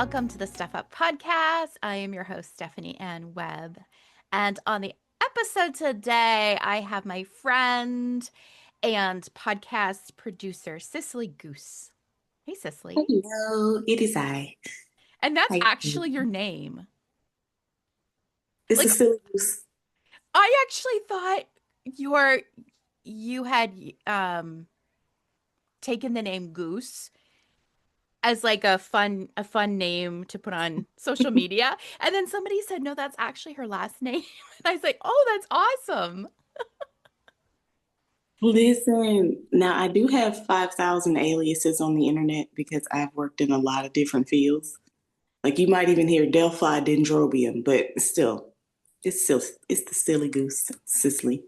welcome to the StephUp podcast. I am your host, Stephanie Ann Webb. And on the episode today, I have my friend and podcast producer, Sicily Goose. Hey, Sicily. Hello, it is I. And that's Hi. actually your name. This Like, is Sicily Goose. I actually thought you had taken the name Goose as like a fun name to put on social media. And then somebody said, no, that's actually her last name. And I was like, oh, that's awesome. Listen, now I do have 5,000 aliases on the internet because I've worked in a lot of different fields. Like you might even hear Delphi Dendrobium, but still, it's the Silly Goose, Sicily.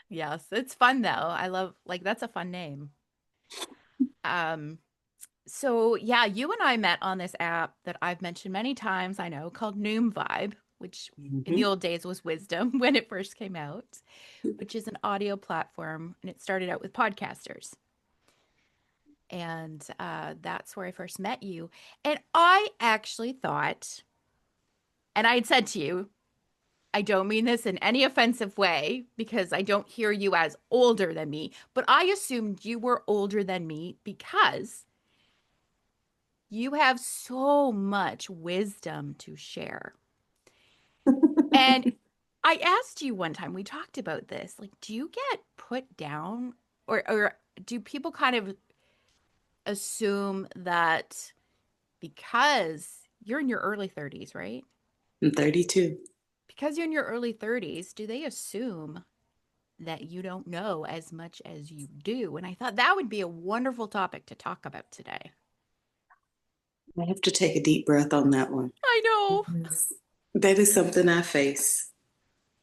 Yes, it's fun though. I love like that's a fun name. Um so yeah, you and I met on this app that I've mentioned many times, I know, called Noom Vibe, which in the Mhm. old days was Wisdom when it first came out, which is an audio platform and it started out with podcasters. And that's where I first met you. And I actually thought, and I had said to you, I don't mean this in any offensive way because I don't hear you as older than me, but I assumed you were older than me because you have so much wisdom to share. And I asked you one time, we talked about this, like, do you get put down or do people kind of assume that because you're in your early 30s, right? I'm 32. Because you're in your early 30s, do they assume that you don't know as much as you do? And I thought that would be a wonderful topic to talk about today. I have to take a deep breath on that one. I know. Yes. That is something I face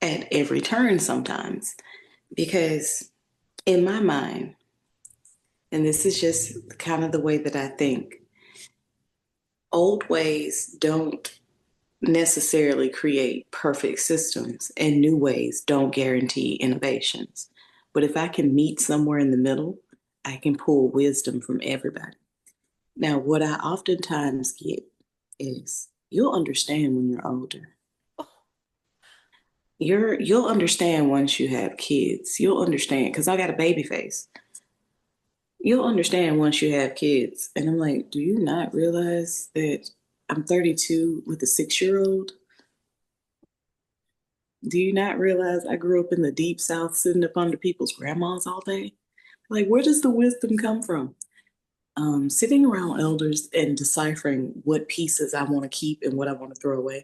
at every turn sometimes because in my mind, and this is just kind of the way that I think, old ways don't necessarily create perfect systems, and new ways don't guarantee innovations. But if I can meet somewhere in the middle, I can pull wisdom from everybody. Now, what I oftentimes get is you'll understand when you're older. Oh, You'll understand once you have kids. You'll understand because I got a baby face. You'll understand once you have kids. And I'm like, do you not realize that I'm 32 with a 6-year old? Do you not realize I grew up in the deep south sitting up under people's grandmas all day? Like, where does the wisdom come from? Sitting around elders and deciphering what pieces I want to keep and what I want to throw away.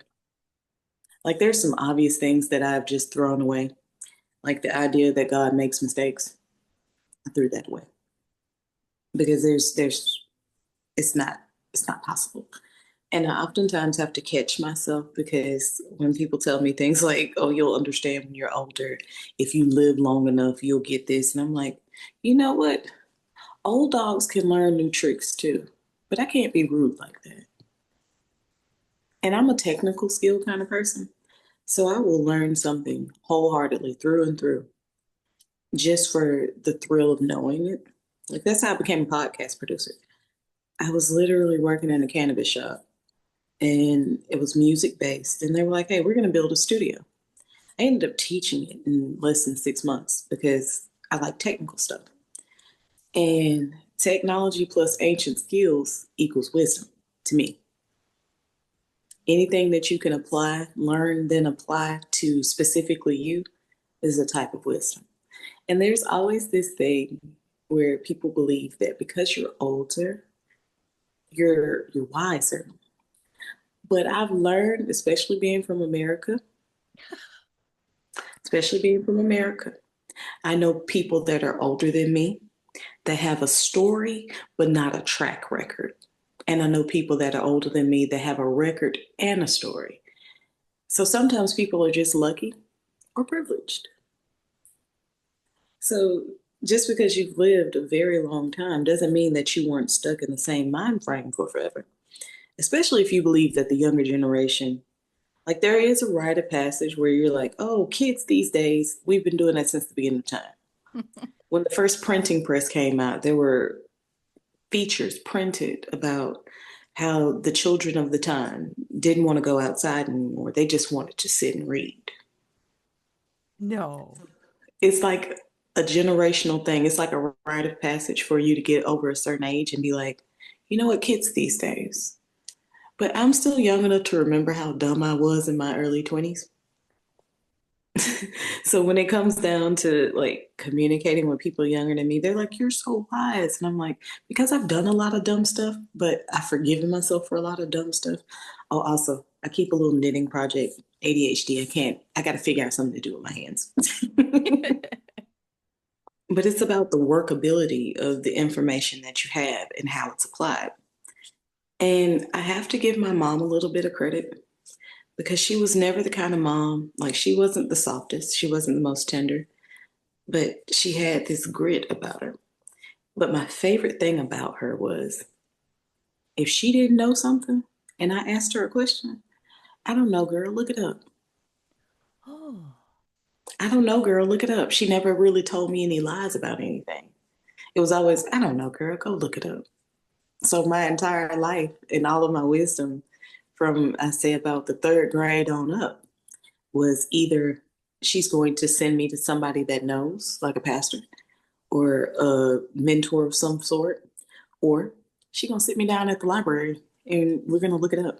Like, there's some obvious things that I've just thrown away, like the idea that God makes mistakes. I threw that away because it's not it's not possible. And I oftentimes have to catch myself because when people tell me things like, oh, you'll understand when you're older, if you live long enough, you'll get this. And I'm like, you know what? Old dogs can learn new tricks too, but I can't be rude like that. And I'm a technical skill kind of person. So I will learn something wholeheartedly through and through just for the thrill of knowing it. Like that's how I became a podcast producer. I was literally working in a cannabis shop and it was music based. And they were like, hey, we're going to build a studio. I ended up teaching it in less than 6 months because I like technical stuff. And technology plus ancient skills equals wisdom to me. Anything that you can apply, learn, then apply to specifically you is a type of wisdom. And there's always this thing where people believe that because you're older, you're wiser. But I've learned, especially being from America, I know people that are older than me that have a story, but not a track record. And I know people that are older than me that have a record and a story. So sometimes people are just lucky or privileged. So just because you've lived a very long time doesn't mean that you weren't stuck in the same mind frame for forever. Especially if you believe that the younger generation, like there is a rite of passage where you're like, oh, kids these days, we've been doing that since the beginning of time. When the first printing press came out, there were features printed about how the children of the time didn't want to go outside anymore. They just wanted to sit and read. No. It's like a generational thing. It's like a rite of passage for you to get over a certain age and be like, you know what, kids these days. But I'm still young enough to remember how dumb I was in my early 20s. So when it comes down to like communicating with people younger than me, they're like, "You're so wise." And I'm like, because I've done a lot of dumb stuff, but I've forgiven myself for a lot of dumb stuff. Oh, also, I keep a little knitting project. ADHD, I can't, I got to figure out something to do with my hands. But it's about the workability of the information that you have and how it's applied. And I have to give my mom a little bit of credit because she was never the kind of mom, like, she wasn't the softest, she wasn't the most tender, but she had this grit about her. But my favorite thing about her was if she didn't know something and I asked her a question, I don't know, girl, look it up. Oh. I don't know, girl, look it up. She never really told me any lies about anything. It was always, I don't know, girl, go look it up. So my entire life and all of my wisdom from, I say, about the third grade on up was either she's going to send me to somebody that knows, like a pastor, or a mentor of some sort, or she gonna sit me down at the library and we're gonna look it up.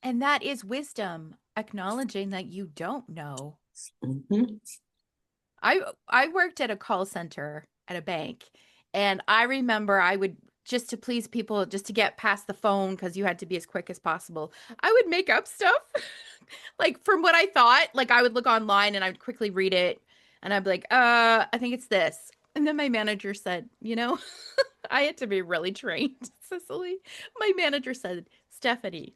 And that is wisdom, acknowledging that you don't know. Mhm. I worked at a call center at a bank, and I remember I would just to please people, just to get past the phone because you had to be as quick as possible. I would make up stuff like from what I thought. Like I would look online and I would quickly read it, and I'd be like, I think it's this." And then my manager said, I had to be really trained, Cicely. My manager said, "Stephanie,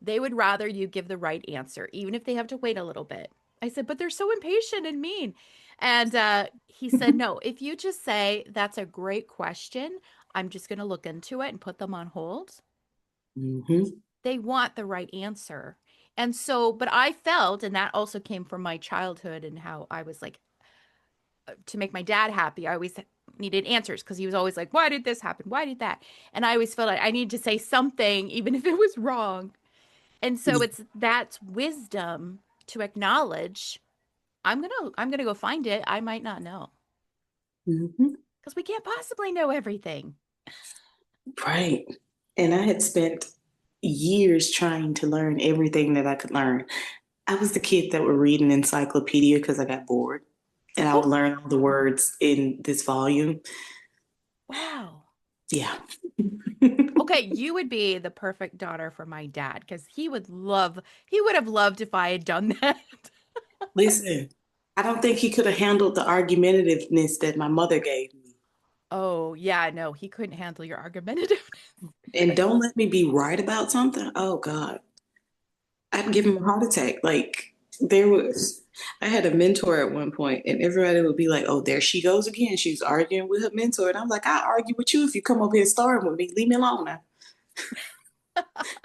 they would rather you give the right answer, even if they have to wait a little bit." I said, "But they're so impatient and mean." And he said, "No, if you just say, 'That's a great question, I'm just going to look into it and put them on hold,' Mhm. they want the right answer." And so, but I felt, and that also came from my childhood and how I was like, to make my dad happy, I always needed answers because he was always like, "Why did this happen? Why did that?" And I always felt like I need to say something, even if it was wrong. And so that's wisdom to acknowledge I'm gonna go find it. I might not know Mhm. because we can't possibly know everything. Right. And I had spent years trying to learn everything that I could learn. I was the kid that would read an encyclopedia because I got bored. And I would learn all the words in this volume. Wow. Yeah. Okay, you would be the perfect daughter for my dad because he would have loved if I had done that. Listen, I don't think he could have handled the argumentativeness that my mother gave me. Oh, yeah, no, he couldn't handle your argumentative. And don't let me be right about something. Oh God, I'd give him a heart attack. Like there was, I had a mentor at one point, and everybody would be like, "Oh, there she goes again. She's arguing with her mentor." And I'm like, "I argue with you if you come over here starting with me. Leave me alone now.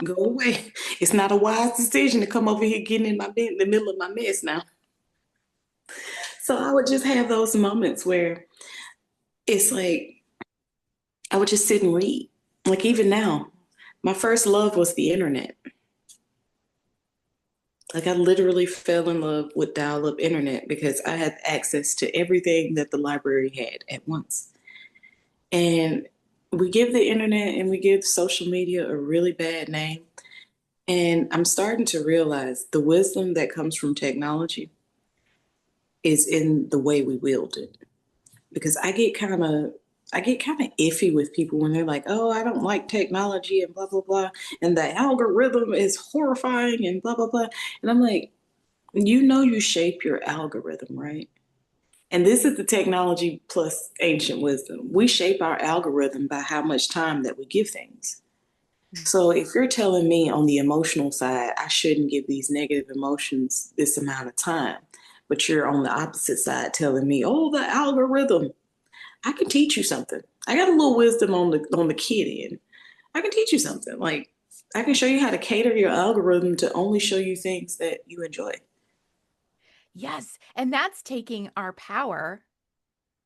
Go away. It's not a wise decision to come over here getting in my bed in the middle of my mess now." So I would just have those moments where it's like I would just sit and read. Like even now, my first love was the internet. Like I literally fell in love with dial-up internet because I had access to everything that the library had at once. And we give the internet and we give social media a really bad name. And I'm starting to realize the wisdom that comes from technology is in the way we wield it. Because I get kind of iffy with people when they're like, "Oh, I don't like technology and blah blah blah, and the algorithm is horrifying and blah blah blah." And I'm like, you know, you shape your algorithm, right? And this is the technology plus ancient wisdom. We shape our algorithm by how much time that we give things. So if you're telling me on the emotional side, I shouldn't give these negative emotions this amount of time, but you're on the opposite side telling me, "Oh, the algorithm." I can teach you something. I got a little wisdom on the kid end. I can teach you something. Like I can show you how to cater your algorithm to only show you things that you enjoy. Yes, and that's taking our power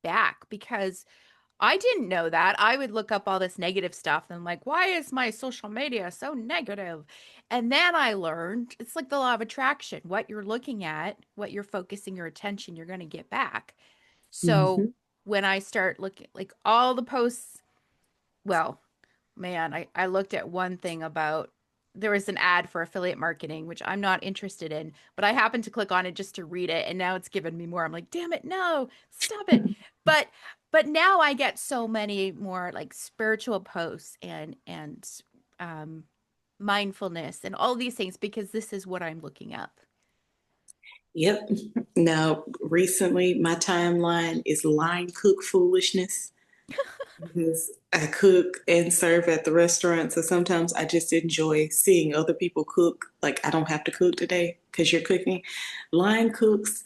back because I didn't know that. I would look up all this negative stuff and I'm like, why is my social media so negative? And then I learned it's like the law of attraction. What you're looking at, what you're focusing your attention, you're going to get back. So Hmm. when I start looking, like all the posts, well, man, I looked at one thing about there was an ad for affiliate marketing, which I'm not interested in, but I happened to click on it just to read it, and now it's given me more. I'm like, damn it, no, stop it. But but now I get so many more like spiritual posts and um mindfulness and all these things because this is what I'm looking up. Yep. Now, recently, my timeline is line cook foolishness because I cook and serve at the restaurant. So sometimes I just enjoy seeing other people cook. Like, I don't have to cook today because you're cooking. Line cooks,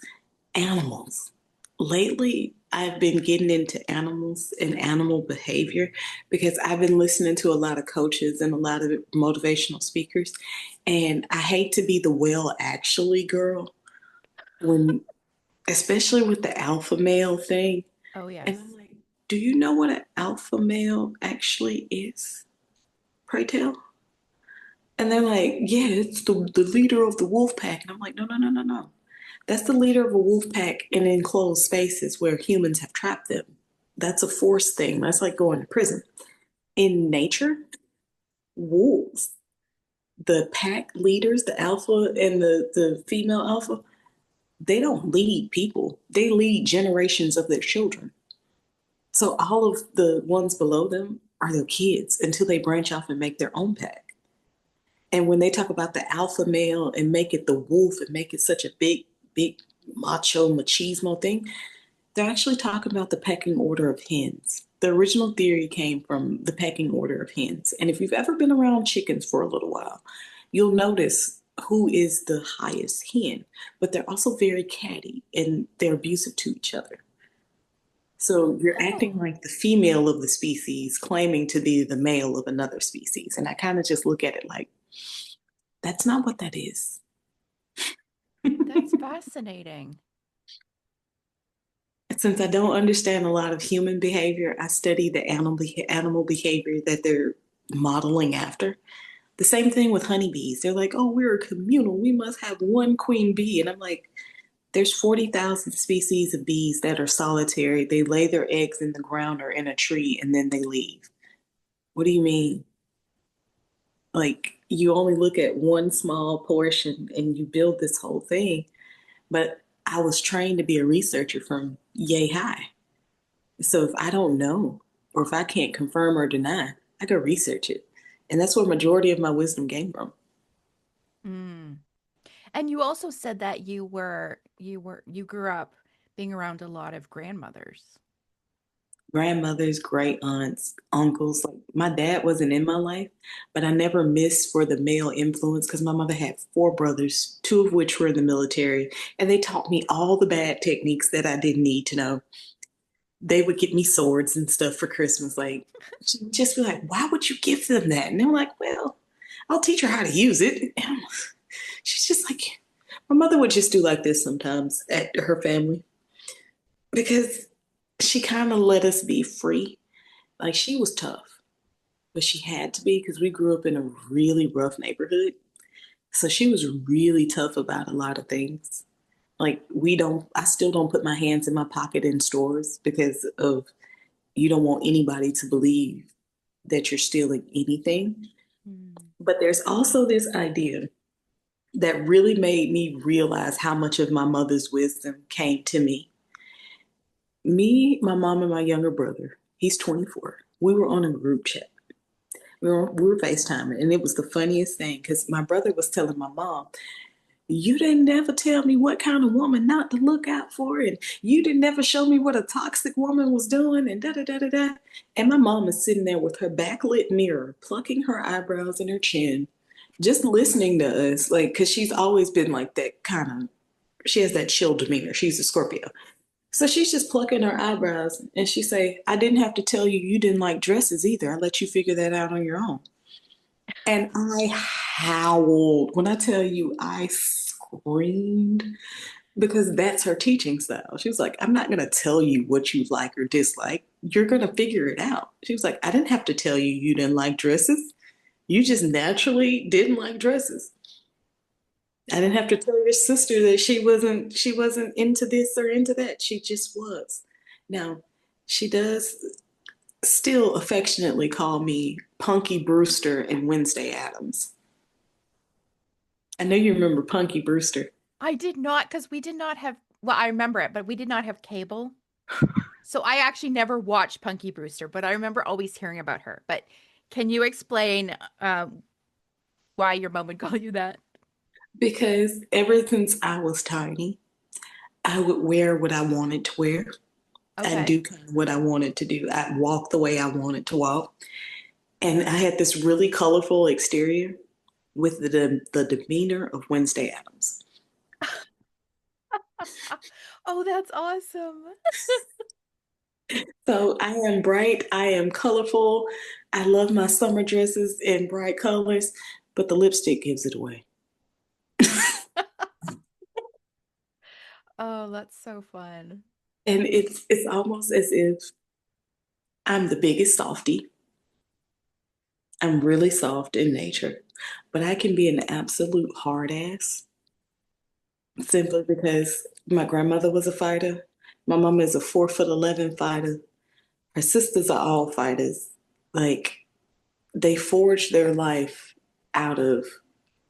animals. Lately, I've been getting into animals and animal behavior because I've been listening to a lot of coaches and a lot of motivational speakers. And I hate to be the well, actually, girl when especially with the alpha male thing. Oh, And I'm yes. like, do you know what an alpha male actually is? Pray tell. And they're like, yeah, it's the leader of the wolf pack. And I'm like, no, no, no, no, no. That's the leader of a wolf pack in enclosed spaces where humans have trapped them. That's a force thing. That's like going to prison. In nature, wolves, the pack leaders, the alpha and the female alpha, they don't lead people. They lead generations of their children. So all of the ones below them are their kids until they branch off and make their own pack. And when they talk about the alpha male and make it the wolf and make it such a big, big macho machismo thing, they're actually talking about the pecking order of hens. The original theory came from the pecking order of hens. And if you've ever been around chickens for a little while, you'll notice who is the highest hen. But they're also very catty and they're abusive to each other. So you're acting Oh, like the female of the species, claiming to be the male of another species. And I kind of just look at it like, that's not what that is. that's fascinating. Since I don't understand a lot of human behavior, I study the animal behavior that they're modeling after. The same thing with honeybees. They're like, oh, we're a communal. We must have one queen bee. And I'm like, there's 40,000 species of bees that are solitary. They lay their eggs in the ground or in a tree and then they leave. What do you mean? Like, you only look at one small portion and you build this whole thing. But I was trained to be a researcher from yay high. So if I don't know, or if I can't confirm or deny, I go research it. And that's where majority of my wisdom came from. Mm. And you also said that you grew up being around a lot of grandmothers. Grandmothers, great aunts, uncles. Like my dad wasn't in my life, but I never missed for the male influence because my mother had four brothers, two of which were in the military, and they taught me all the bad techniques that I didn't need to know. They would get me swords and stuff for Christmas. Like, she'd just be like, why would you give them that? And they were like, well, I'll teach her how to use it. And she's just like, my mother would just do like this sometimes at her family because she kind of let us be free. Like, she was tough, but she had to be because we grew up in a really rough neighborhood. So she was really tough about a lot of things. Like, I still don't put my hands in my pocket in stores because of you don't want anybody to believe that you're stealing anything. Mm. But there's also this idea that really made me realize how much of my mother's wisdom came to me. Me, my mom, and my younger brother, he's 24. We were on a group chat. We were FaceTiming, and it was the funniest thing because my brother was telling my mom, you didn't ever tell me what kind of woman not to look out for, and you didn't ever show me what a toxic woman was doing, and da da da da da. And my mom is sitting there with her backlit mirror, plucking her eyebrows and her chin, just listening to us, like, because she's always been like that kind of. She has that chill demeanor. She's a Scorpio, so she's just plucking her eyebrows, and she say, "I didn't have to tell you you didn't like dresses either. I let you figure that out on your own." And I howled. When I tell you I screamed, because that's her teaching style. She was like, I'm not going to tell you what you like or dislike. You're going to figure it out. She was like, I didn't have to tell you you didn't like dresses. You just naturally didn't like dresses. I didn't have to tell your sister that she wasn't into this or into that. She just was. Now, she does still affectionately call me Punky Brewster and Wednesday Adams. I know you remember Punky Brewster. I did not, because we did not have, well, I remember it, but we did not have cable. So I actually never watched Punky Brewster, but I remember always hearing about her. But can you explain why your mom would call you that? Because ever since I was tiny, I would wear what I wanted to wear and Okay. do kind of what I wanted to do. I'd walk the way I wanted to walk. And I had this really colorful exterior with the demeanor of Wednesday Adams. Oh, that's awesome. So I am bright, I am colorful. I love my summer dresses in bright colors, but the lipstick gives it away. Oh, that's so fun. And it's almost as if I'm the biggest softie. I'm really soft in nature, but I can be an absolute hard ass simply because my grandmother was a fighter. My mom is a 4'11" fighter. Her sisters are all fighters. Like they forged their life out of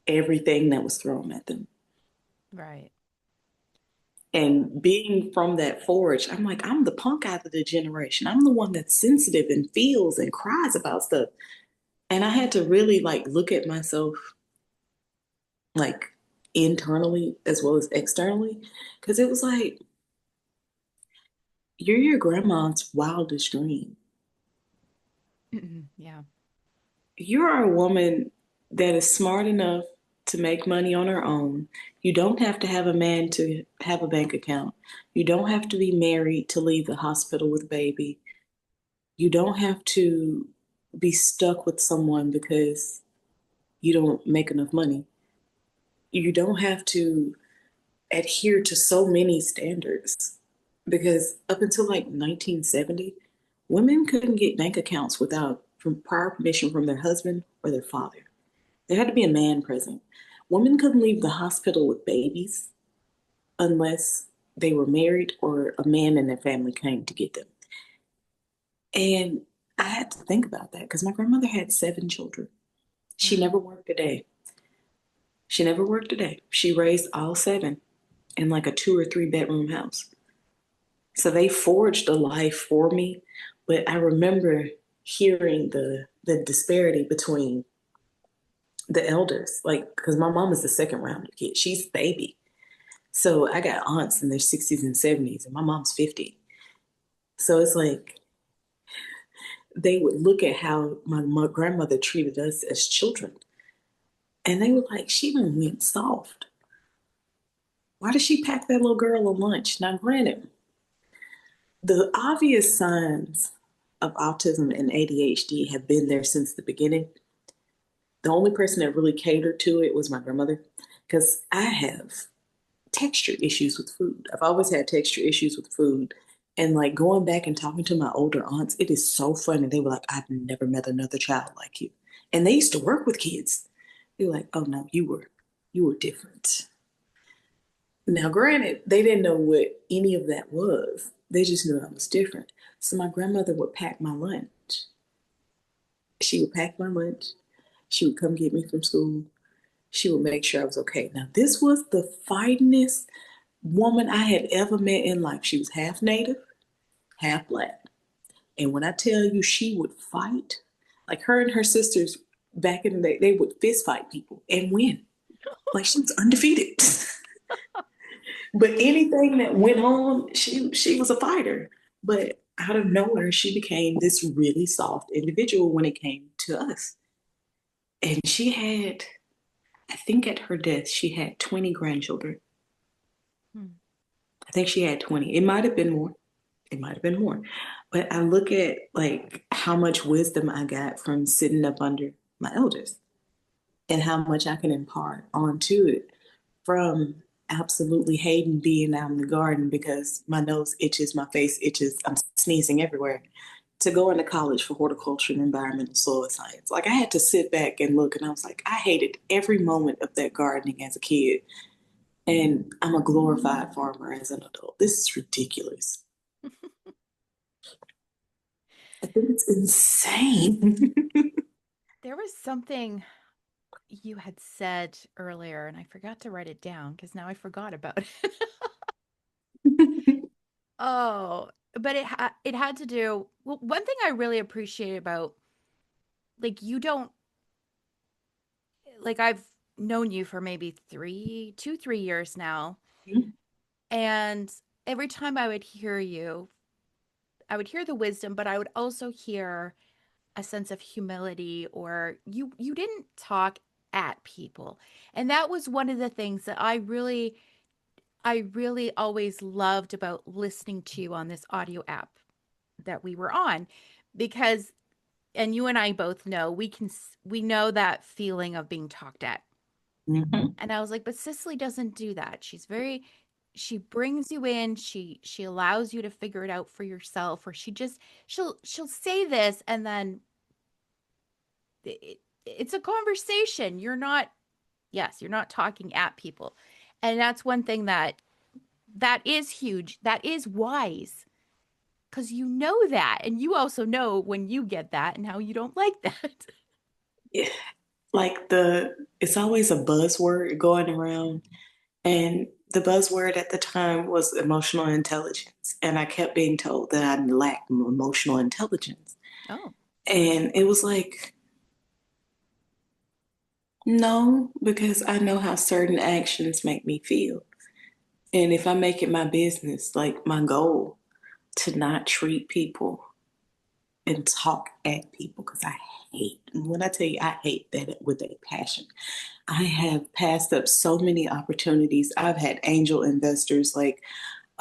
everything that was thrown at them. Right. And being from that forge, I'm like, I'm the punk out of the generation. I'm the one that's sensitive and feels and cries about stuff. And I had to really like look at myself like internally as well as externally because it was like, you're your grandma's wildest dream. Yeah. You are a woman that is smart enough to make money on her own. You don't have to have a man to have a bank account. You don't have to be married to leave the hospital with a baby. You don't have to be stuck with someone because you don't make enough money. You don't have to adhere to so many standards because up until like 1970, women couldn't get bank accounts without from prior permission from their husband or their father. There had to be a man present. Women couldn't leave the hospital with babies unless they were married or a man in their family came to get them. And I had to think about that because my grandmother had 7 children. She never Wow. worked a day. She never worked a day. She raised all 7 in like a 2 or 3 bedroom house. So they forged a life for me. But I remember hearing the disparity between the elders, like because my mom is the second round of kid. She's the baby. So I got aunts in their 60s and 70s, and my mom's 50. So it's like they would look at how my grandmother treated us as children, and they were like, she done went soft. Why did she pack that little girl a lunch? Now, granted, the obvious signs of autism and ADHD have been there since the beginning. The only person that really catered to it was my grandmother, because I have texture issues with food. I've always had texture issues with food. And like going back and talking to my older aunts, it is so funny. They were like, I've never met another child like you. And they used to work with kids. They were like, oh no, you were different. Now, granted, they didn't know what any of that was. They just knew I was different. So my grandmother would pack my lunch. She would pack my lunch. She would come get me from school. She would make sure I was okay. Now, this was the finest woman I had ever met in life. She was half native, half black. And when I tell you she would fight, like her and her sisters back in the day, they would fist fight people and win. Like she was undefeated. But anything that went on, she was a fighter. But out of nowhere, she became this really soft individual when it came to us. And she had, I think at her death, she had 20 grandchildren. Hmm. I think she had 20. It might have been more. It might have been more. But I look at like how much wisdom I got from sitting up under my elders and how much I can impart onto it from absolutely hating being out in the garden because my nose itches, my face itches, I'm sneezing everywhere, to go into college for horticulture and environmental soil science. Like I had to sit back and look, and I was like, I hated every moment of that gardening as a kid. And I'm a glorified farmer as an adult. This is ridiculous. I think it's insane. There was something you had said earlier, and I forgot to write it down because now I forgot about it. Oh, but it had to do, well, one thing I really appreciate about, like, you don't, like, I've known you for maybe 3 years now, and every time I would hear you, I would hear the wisdom, but I would also hear a sense of humility, or you didn't talk at people. And that was one of the things that I really always loved about listening to you on this audio app that we were on, because, and you and I both know, we know that feeling of being talked at. Mhm. And I was like, but Cicely doesn't do that. She brings you in, she allows you to figure it out for yourself, or she'll say this, and then it's a conversation. You're not talking at people. And that's one thing that is huge. That is wise, because you know that, and you also know when you get that and how you don't like that. Yeah. Like it's always a buzzword going around. And the buzzword at the time was emotional intelligence. And I kept being told that I lacked emotional intelligence. Oh, And it was like, no, because I know how certain actions make me feel. And if I make it my business, like my goal, to not treat people and talk at people, because I hate, and when I tell you I hate that with a passion, I have passed up so many opportunities. I've had angel investors like,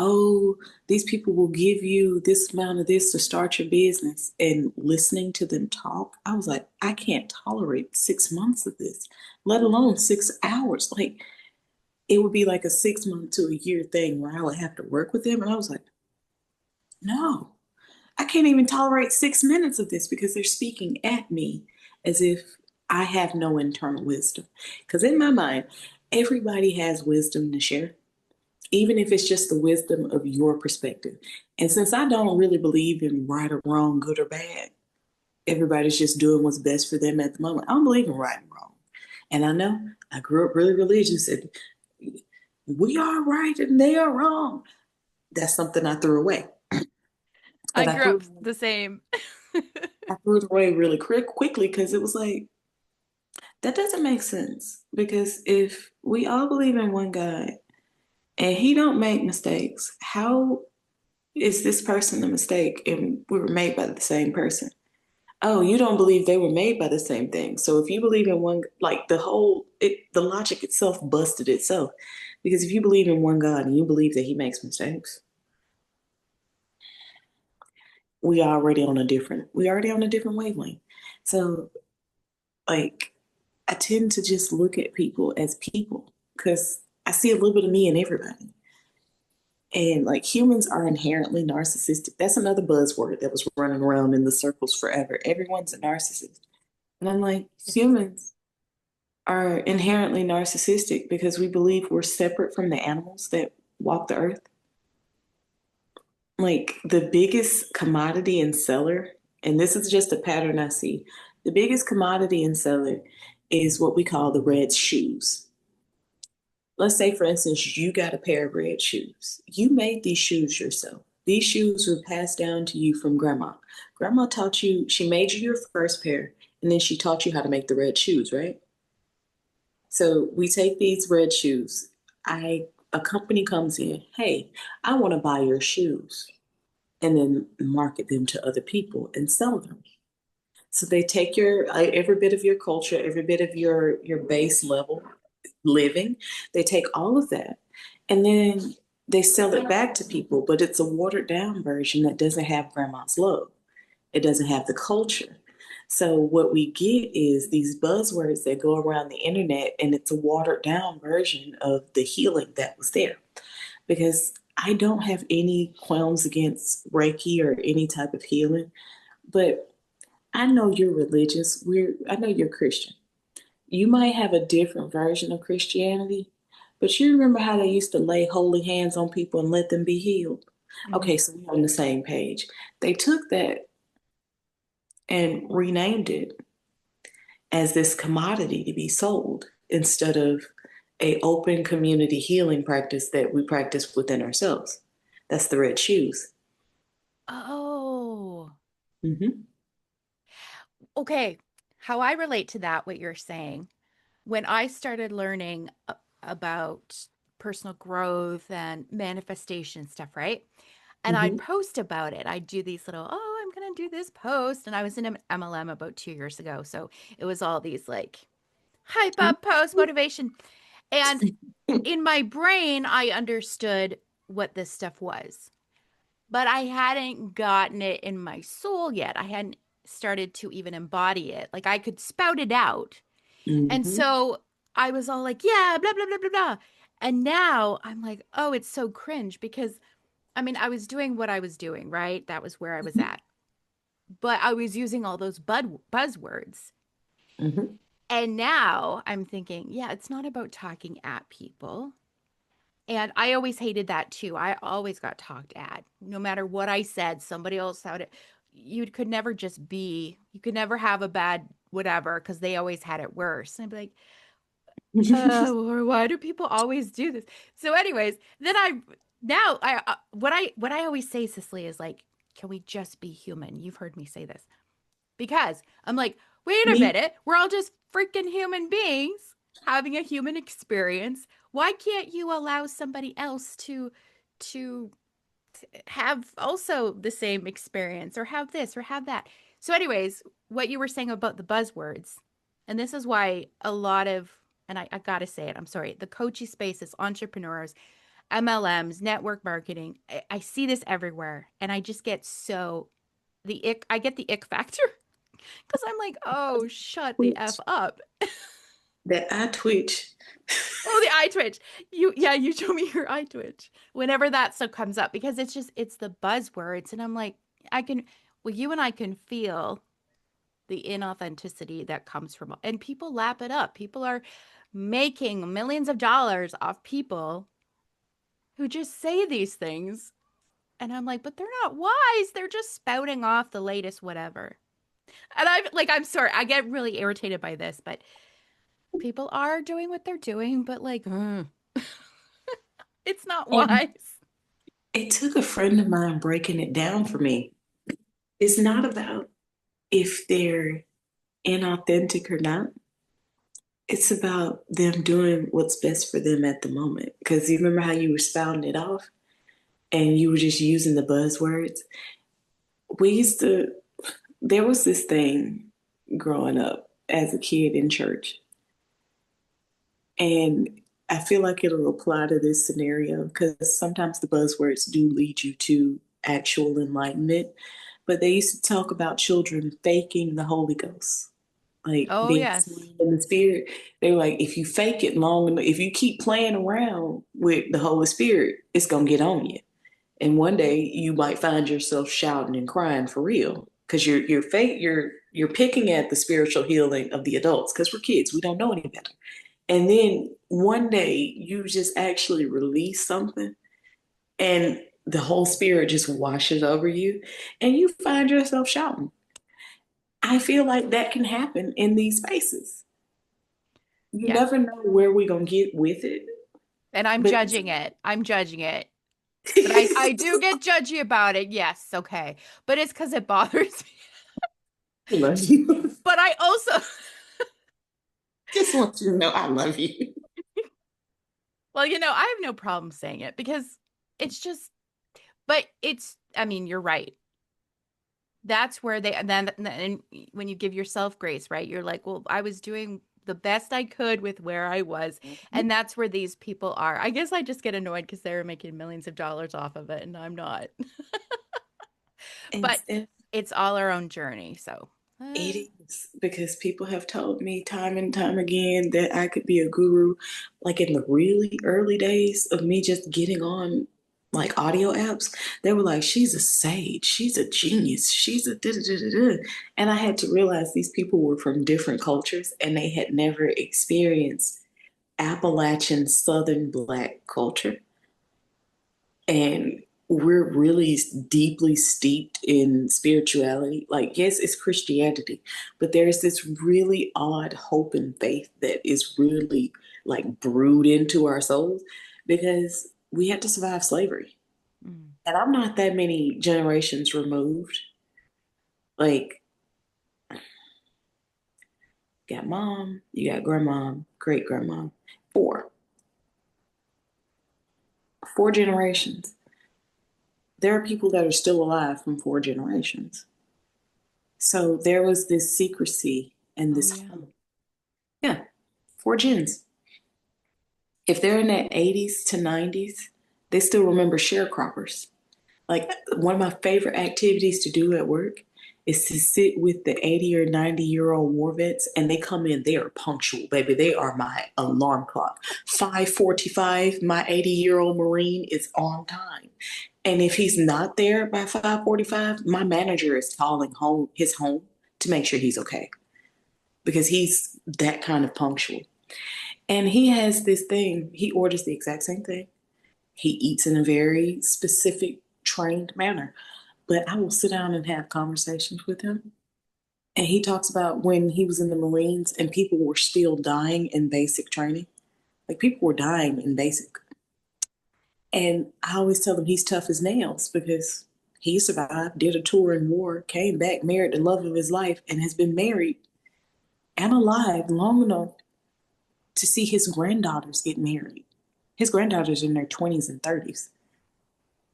oh, these people will give you this amount of this to start your business. And listening to them talk, I was like, I can't tolerate 6 months of this, let alone 6 hours. Like, it would be like a 6 month to a year thing where I would have to work with them. And I was like, no, I can't even tolerate 6 minutes of this because they're speaking at me as if I have no internal wisdom. Because in my mind, everybody has wisdom to share, even if it's just the wisdom of your perspective. And since I don't really believe in right or wrong, good or bad, everybody's just doing what's best for them at the moment. I don't believe in right and wrong. And I know I grew up really religious and we are right and they are wrong. That's something I threw away. I But I grew threw up the same. I threw it away really quickly because it was like, that doesn't make sense. Because if we all believe in one God and he don't make mistakes, how is this person a mistake and we were made by the same person? Oh, you don't believe they were made by the same thing. So if you believe in one, like the logic itself busted itself. Because if you believe in one God and you believe that he makes mistakes, we already on a different wavelength. So like, I tend to just look at people as people because I see a little bit of me in everybody. And like humans are inherently narcissistic. That's another buzzword that was running around in the circles forever. Everyone's a narcissist. And I'm like, humans are inherently narcissistic because we believe we're separate from the animals that walk the earth. Like the biggest commodity and seller, and this is just a pattern I see, the biggest commodity and seller is what we call the red shoes. Let's say, for instance, you got a pair of red shoes. You made these shoes yourself. These shoes were passed down to you from grandma. Grandma taught you, she made you your first pair, and then she taught you how to make the red shoes, right? So we take these red shoes. A company comes in, hey, I want to buy your shoes, and then market them to other people and sell them. So they take your every bit of your culture, every bit of your base level living. They take all of that and then they sell it back to people, but it's a watered down version that doesn't have grandma's love. It doesn't have the culture. So what we get is these buzzwords that go around the internet, and it's a watered down version of the healing that was there. Because I don't have any qualms against Reiki or any type of healing, but I know you're religious. I know you're Christian. You might have a different version of Christianity, but you remember how they used to lay holy hands on people and let them be healed? Mhm. Okay, so we're on the same page. They took that and renamed it as this commodity to be sold instead of a open community healing practice that we practice within ourselves. That's the red shoes. Oh, Mm-hmm. okay. How I relate to that, what you're saying, when I started learning about personal growth and manifestation stuff, right? And I'd Mm-hmm. post about it. I'd do these little, oh, I'm going to do this post. And I was in an MLM about 2 years ago. So it was all these like hype up post motivation. And in my brain, I understood what this stuff was, but I hadn't gotten it in my soul yet. I hadn't started to even embody it. Like I could spout it out. And Mm-hmm. so I was all like, yeah, blah, blah, blah, blah, blah. And now I'm like, oh, it's so cringe because I mean, I was doing what I was doing, right? That was where I was at. But I was using all those buzzwords. Mm-hmm. And now I'm thinking, yeah, it's not about talking at people. And I always hated that too. I always got talked at. No matter what I said, somebody else said it. You could never just be, you could never have a bad whatever because they always had it worse. And I'd be like, or why do people always do this? So, anyways, then now what I always say, Cicely, is like, can we just be human? You've heard me say this because I'm like, wait a Me. minute, we're all just freaking human beings having a human experience. Why can't you allow somebody else to have also the same experience or have this or have that? So, anyways, what you were saying about the buzzwords, and this is why a lot of, and I gotta say it, I'm sorry, the coachy spaces, entrepreneurs, MLMs, network marketing, I see this everywhere, and I just get so the ick, I get the ick factor because I'm like, oh, shut the F Twitch. up. That I twitch. Oh, the eye twitch. Yeah, you show me your eye twitch whenever that stuff comes up because it's the buzzwords. And I'm like, I can, well, you and I can feel the inauthenticity that comes from, and people lap it up. People are making millions of dollars off people who just say these things. And I'm like, but they're not wise. They're just spouting off the latest whatever. And I'm like, I'm sorry, I get really irritated by this, but people are doing what they're doing, but like, it's not And wise. it took a friend of mine breaking it down for me. It's not about if they're inauthentic or not. It's about them doing what's best for them at the moment. Because you remember how you were spouting it off and you were just using the buzzwords? We used to, there was this thing growing up as a kid in church. And I feel like it'll apply to this scenario because sometimes the buzzwords do lead you to actual enlightenment. But they used to talk about children faking the Holy Ghost, like Oh, being yes. slain in the spirit. They were like, if you fake it long enough, if you keep playing around with the Holy Spirit, it's gonna get on you. And one day you might find yourself shouting and crying for real because you're picking at the spiritual healing of the adults because we're kids, we don't know any better. And then one day you just actually release something and the whole spirit just washes over you and you find yourself shouting. I feel like that can happen in these spaces. You Yeah. never know where we're going to get with it, And I'm but judging it. I'm judging it. But I do get judgy about it. Yes. Okay. But it's because it bothers me. I love you. But I also, Just want you to know I love you. well, I have no problem saying it because it's just, but it's, I mean, you're right. That's where they, and when you give yourself grace, right? You're like, well, I was doing the best I could with where I was. And that's where these people are. I guess I just get annoyed because they're making millions of dollars off of it and I'm not. And But Steph, it's all our own journey. So. It is because people have told me time and time again that I could be a guru. Like in the really early days of me just getting on like audio apps, they were like, she's a sage, she's a genius, she's a da da da da da. And I had to realize these people were from different cultures and they had never experienced Appalachian Southern Black culture. And we're really deeply steeped in spirituality. Like, yes, it's Christianity, but there's this really odd hope and faith that is really like brewed into our souls because we had to survive slavery. Mm. And I'm not that many generations removed. Like, you got mom, you got grandma, great grandma, four, four generations. There are people that are still alive from four generations. So there was this secrecy and Oh, this yeah. hope. Yeah, four gens. If they're in their 80s to 90s, they still remember sharecroppers. Like one of my favorite activities to do at work is to sit with the 80 or 90-year-old war vets and they come in, they are punctual, baby. They are my alarm clock. 5:45, my 80-year-old Marine is on time. And if he's not there by 5:45, my manager is calling home his home to make sure he's okay because he's that kind of punctual. And he has this thing, he orders the exact same thing. He eats in a very specific, trained manner. But I will sit down and have conversations with him. And he talks about when he was in the Marines and people were still dying in basic training. Like people were dying in basic. And I always tell him he's tough as nails because he survived, did a tour in war, came back, married the love of his life, and has been married and alive long enough to see his granddaughters get married. His granddaughters are in their 20s and 30s.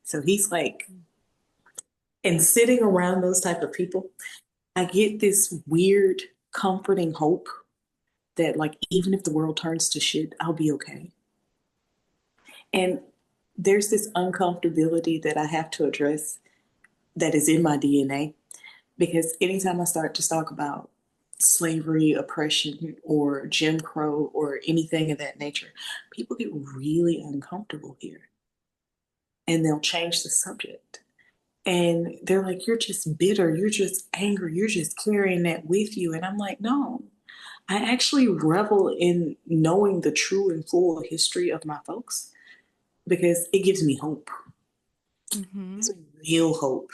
So he's like, and sitting around those type of people, I get this weird, comforting hope that like even if the world turns to shit, I'll be okay. And there's this uncomfortability that I have to address that is in my DNA because anytime I start to talk about slavery, oppression, or Jim Crow, or anything of that nature, people get really uncomfortable here and they'll change the subject. And they're like, you're just bitter, you're just angry, you're just carrying that with you. And I'm like, no, I actually revel in knowing the true and full history of my folks because it gives me hope. Mm-hmm. It's real hope.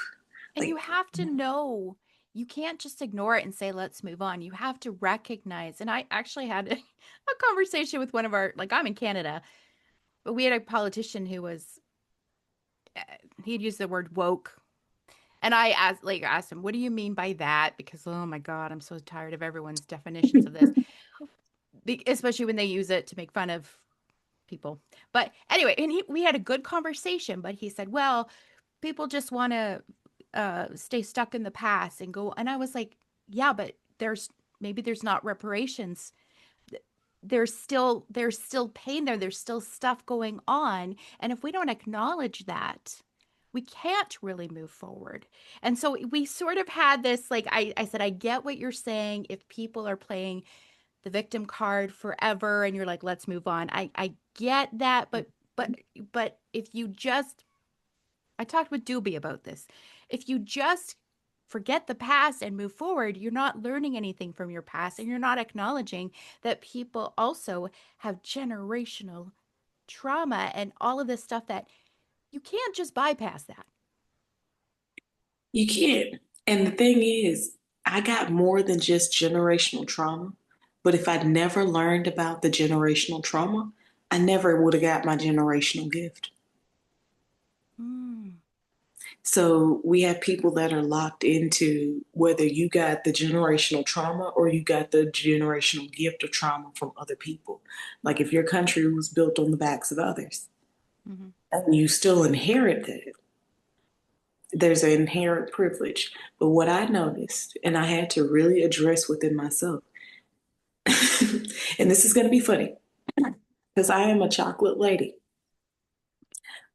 And you Like, have to know, you can't just ignore it and say, let's move on. You have to recognize. And I actually had a conversation with one of our, like, I'm in Canada, but we had a politician who was, he'd used the word woke. And I asked him, what do you mean by that? Because, oh my God, I'm so tired of everyone's definitions of this, especially when they use it to make fun of people. But anyway, and we had a good conversation, but he said, well, people just want to stay stuck in the past and go. And I was like, yeah, but maybe there's not reparations. There's still pain there. There's still stuff going on. And if we don't acknowledge that, we can't really move forward. And so we sort of had this, like I said, I get what you're saying. If people are playing the victim card forever and you're like, let's move on. I get that, but if you just I talked with Doobie about this. If you just forget the past and move forward, you're not learning anything from your past and you're not acknowledging that people also have generational trauma and all of this stuff that you can't just bypass that. you can't. And the thing is, I got more than just generational trauma. But if I'd never learned about the generational trauma, I never would have got my generational gift. Mm, So we have people that are locked into whether you got the generational trauma or you got the generational gift of trauma from other people. Like if your country was built on the backs of others mhm. and you still inherit that, there's an inherent privilege. But what I noticed, and I had to really address within myself, and this is going to be funny because I am a chocolate lady,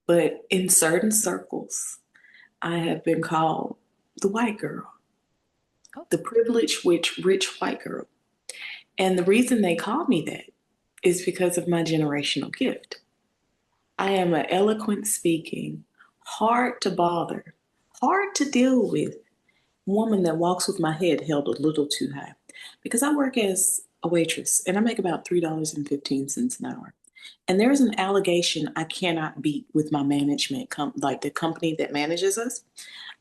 but in certain circles, I have been called the white girl. Oh, the privileged rich white girl. And the reason they call me that is because of my generational gift. I am an eloquent speaking, hard to bother, hard to deal with woman that walks with my head held a little too high. Because I work as a waitress and I make about $3.15 an hour. And there's an allegation I cannot beat with my management, like the company that manages us.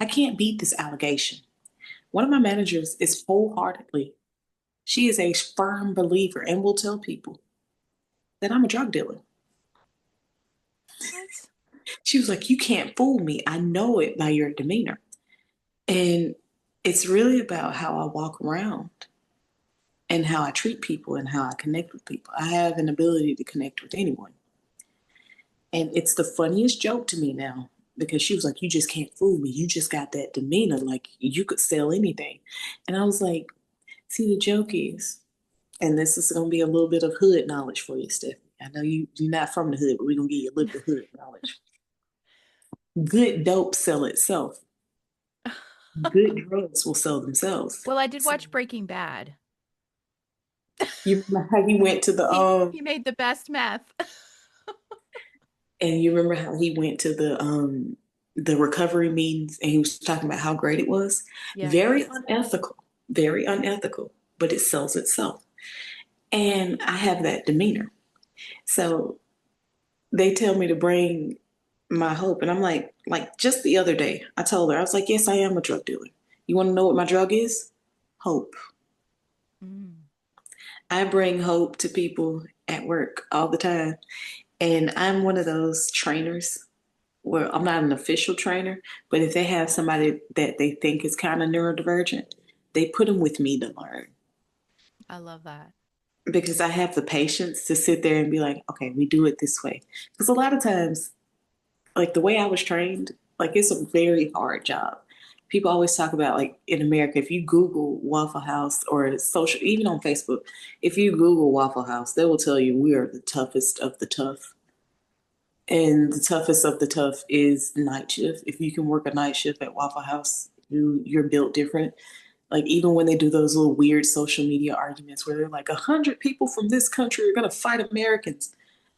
I can't beat this allegation. One of my managers is wholeheartedly, she is a firm believer and will tell people that I'm a drug dealer. what? She was like, "You can't fool me. I know it by your demeanor." And it's really about how I walk around and how I treat people and how I connect with people. I have an ability to connect with anyone. And it's the funniest joke to me now because she was like, "You just can't fool me. You just got that demeanor. Like you could sell anything." And I was like, "See, the joke is, and this is going to be a little bit of hood knowledge for you, Steph. I know you're not from the hood, but we're going to give you a little bit of hood knowledge. Good dope sell itself. Good drugs will sell themselves." Well, I did So watch Breaking Bad. you remember how he went to the He made the best meth. and you remember how he went to the recovery meetings and he was talking about how great it was? Yes. Very unethical, but it sells itself. And I have that demeanor. So they tell me to bring my hope. And I'm like just the other day, I told her, I was like, "Yes, I am a drug dealer. You want to know what my drug is? Hope." Mm. I bring hope to people at work all the time. And I'm one of those trainers where I'm not an official trainer, but if they have somebody that they think is kind of neurodivergent, they put them with me to learn I love that. because I have the patience to sit there and be like, "Okay, we do it this way." Because a lot of times, like the way I was trained, like it's a very hard job. People always talk about like in America, if you Google Waffle House or social, even on Facebook, if you Google Waffle House, they will tell you we are the toughest of the tough. And the toughest of the tough is night shift. If you can work a night shift at Waffle House, you're built different. Like even when they do those little weird social media arguments where they're like 100 people from this country are gonna fight Americans,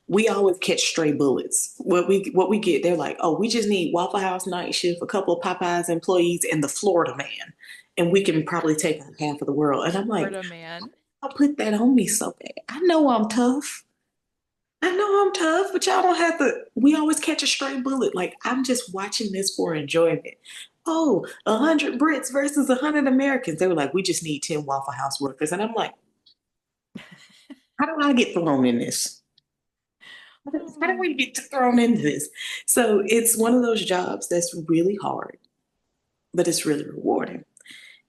we always catch stray bullets. What we get, they're like, "Oh, we just need Waffle House night shift, a couple of Popeyes employees, and the Florida man, and we can probably take on half of the world." And I'm like, Florida man. "I'll put that on me so bad. I know I'm tough. I know I'm tough, but y'all don't have to." We always catch a stray bullet. Like I'm just watching this for enjoyment. Oh, 100 Brits versus 100 Americans. They were like, "We just need 10 Waffle House workers," and I'm like, "How do I get thrown in this? How do Oh. we get thrown into this?" So it's one of those jobs that's really hard, but it's really rewarding.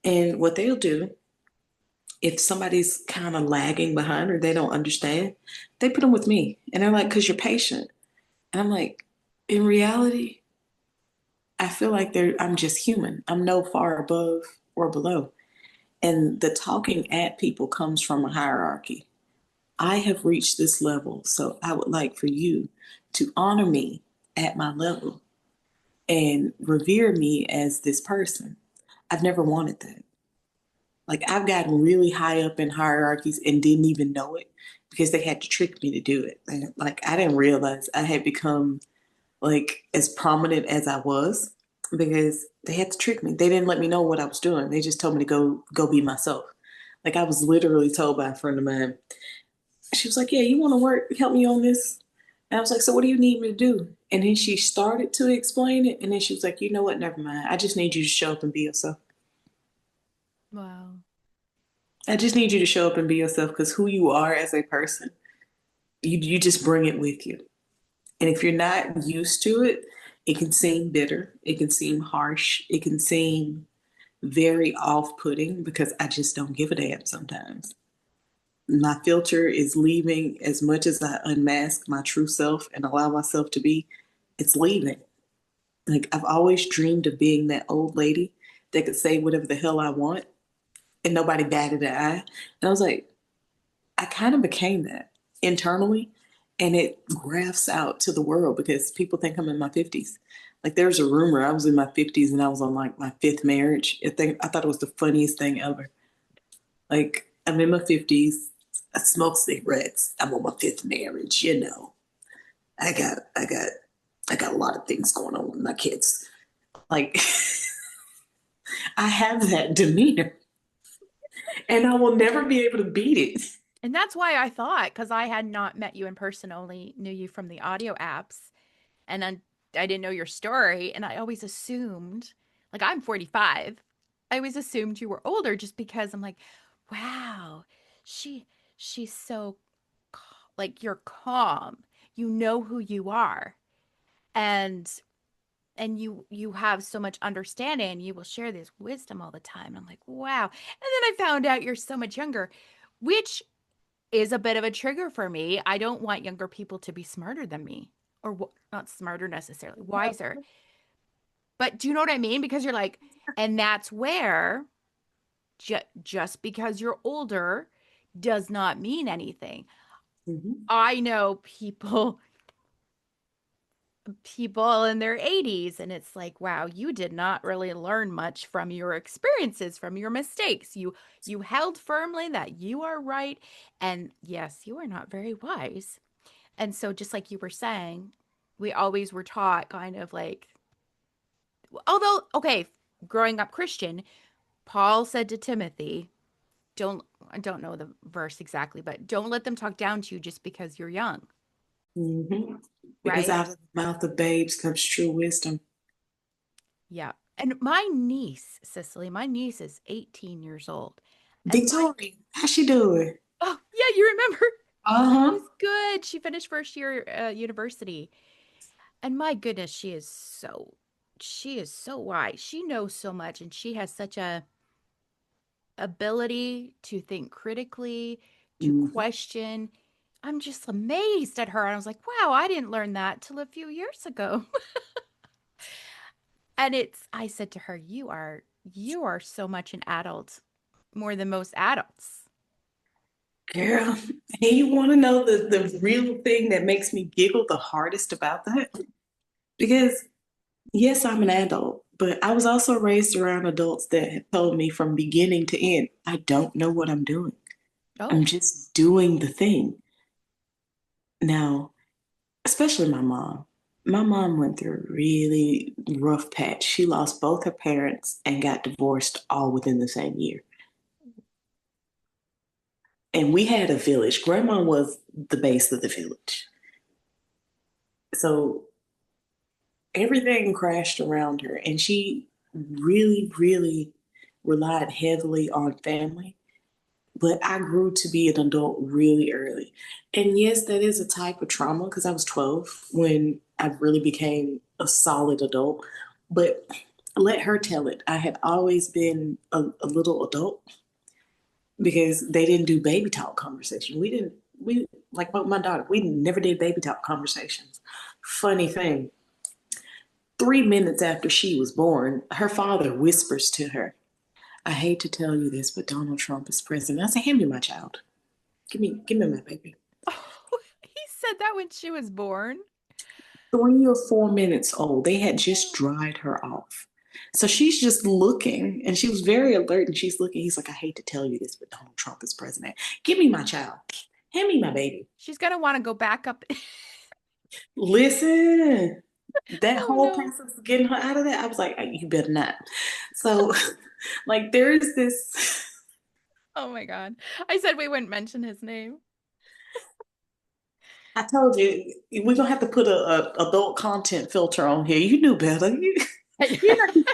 And what they'll do if somebody's kind of lagging behind or they don't understand, they put them with me, and they're like, "Because you're patient." And I'm like, in reality, I feel like I'm just human. I'm no far above or below. And the talking at people comes from a hierarchy. I have reached this level, so I would like for you to honor me at my level and revere me as this person. I've never wanted that. Like I've gotten really high up in hierarchies and didn't even know it because they had to trick me to do it. And like I didn't realize I had become like as prominent as I was because they had to trick me. They didn't let me know what I was doing. They just told me to go be myself. Like I was literally told by a friend of mine. She was like, "Yeah, you want to work, help me on this?" And I was like, "So what do you need me to do?" And then she started to explain it, and then she was like, "You know what? Never mind. I just need you to show up and be yourself. Wow. I just need you to show up and be yourself because who you are as a person, you just bring it with you. And if you're not used to it, it can seem bitter. It can seem harsh. It can seem very off-putting because I just don't give a damn sometimes. My filter is leaving as much as I unmask my true self and allow myself to be, it's leaving. Like I've always dreamed of being that old lady that could say whatever the hell I want and nobody batted an eye. And I was like, I kind of became that internally. and it graphs out to the world because people think I'm in my 50s. Like there's a rumor I was in my 50s and I was on like my fifth marriage. I thought it was the funniest thing ever. Like I'm in my 50s, I smoke cigarettes, I'm on my fifth marriage, you know. I got I got I got a lot of things going on with my kids. Like I have that demeanor and I will never be able to beat it. And that's why I thought, because I had not met you in person, only knew you from the audio apps. And then I didn't know your story. And I always assumed, like, I'm 45. I always assumed you were older just because I'm like, wow, she, she's so, like, you're calm. You know who you are. And, and you have so much understanding. You will share this wisdom all the time. I'm like, wow. And then I found out you're so much younger, which is a bit of a trigger for me. I don't want younger people to be smarter than me, or not smarter necessarily, wiser. But do you know what I mean? Because you're like, and that's where just because you're older does not mean anything. Mhm. I know people in their 80s, and it's like, wow, you did not really learn much from your experiences, from your mistakes. You held firmly that you are right, and yes, you are not very wise. And so, just like you were saying, we always were taught kind of like, although, okay, growing up Christian, Paul said to Timothy, don't, I don't know the verse exactly, but don't let them talk down to you just because you're young, Mhm. Because right? out of the mouth of babes comes true wisdom. Yeah. And my niece, Cicely, my niece is 18 years old. And my, Victoria, how's she doing? oh, yeah, you remember? Uh-huh. She's good. She finished first year university. And my goodness, she is so wise. She knows so much and she has such a ability to think critically, to Mhm. question. I'm just amazed at her. And I was like, wow, I didn't learn that till a few years ago. And I said to her, you are so much an adult, more than most adults. Girl, and you want to know the real thing that makes me giggle the hardest about that? Because yes, I'm an adult, but I was also raised around adults that have told me from beginning to end, I don't know what I'm doing. I'm Oh, just doing the thing. Now, especially my mom. My mom went through a really rough patch. She lost both her parents and got divorced all within the same year. And we had a village. Grandma was the base of the village. So everything crashed around her, and she really, really relied heavily on family. But I grew to be an adult really early. And yes, that is a type of trauma because I was 12 when I really became a solid adult. But let her tell it. I had always been a little adult because they didn't do baby talk conversation. We, like my daughter, we never did baby talk conversations. Funny thing, 3 minutes after she was born, her father whispers to her, I hate to tell you this, but Donald Trump is president. I say, hand me my child. Give me my baby. oh, he said that when she was born. 3 or 4 minutes old. They had just dried her off. So she's just looking, and she was very alert, and she's looking. He's like, I hate to tell you this, but Donald Trump is president. Give me my child. Hand me my baby. She's gonna want to go back up. Listen, that Oh whole no. process of getting her out of that, I was like, you better not. So, like, there is this. Oh my God. I said we wouldn't mention his name. I told you we're gonna have to put a adult content filter on here. You knew better. You're not gonna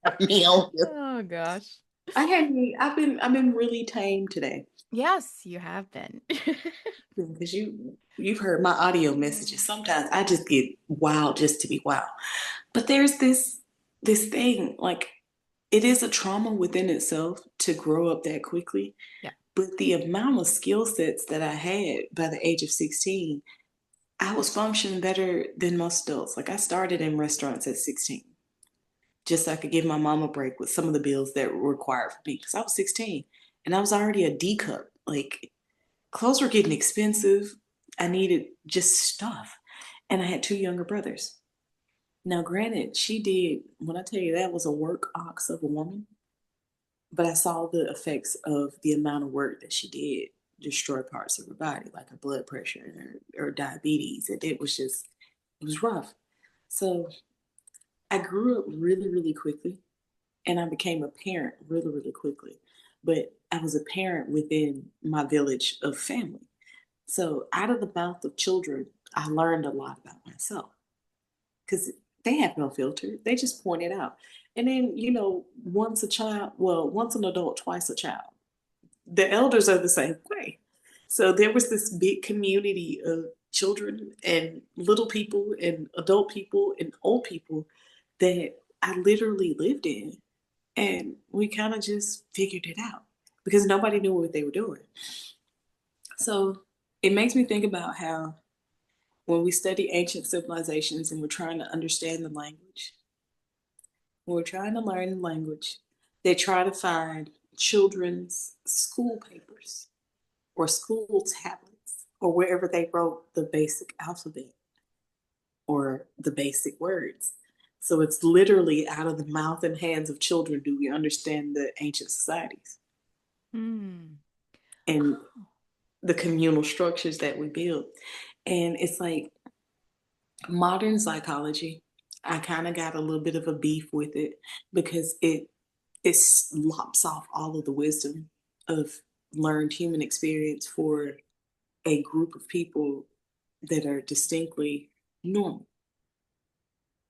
have me on here. Oh gosh. I've been really tame today Yes, you have been. because you've heard my audio messages. Sometimes I just get wild just to be wild. But there's this thing like it is a trauma within itself to grow up that quickly. Yeah. But the amount of skill sets that I had by the age of 16, I was functioning better than most adults. Like I started in restaurants at 16, just so I could give my mom a break with some of the bills that were required for me because I was 16 and I was already a D cup. Like clothes were getting expensive. I needed just stuff. And I had two younger brothers. Now, granted, she did, when I tell you that was a work ox of a woman, but I saw the effects of the amount of work that she did destroy parts of her body, like her blood pressure and her diabetes. And it was just, it was rough. So I grew up really, really quickly and I became a parent really, really quickly. But I was a parent within my village of family. So out of the mouth of children, I learned a lot about myself because they have no filter. They just point it out. And then, once a child, well, once an adult, twice a child. The elders are the same way. So there was this big community of children and little people and adult people and old people that I literally lived in. And we kind of just figured it out because nobody knew what they were doing. So it makes me think about how when we study ancient civilizations and we're trying to understand the language, when we're trying to learn the language, they try to find children's school papers or school tablets or wherever they wrote the basic alphabet or the basic words. So it's literally out of the mouth and hands of children do we understand the ancient societies Hmm. and Oh. the communal structures that we build. And it's like modern psychology, I kind of got a little bit of a beef with it because it lops off all of the wisdom of learned human experience for a group of people that are distinctly normal.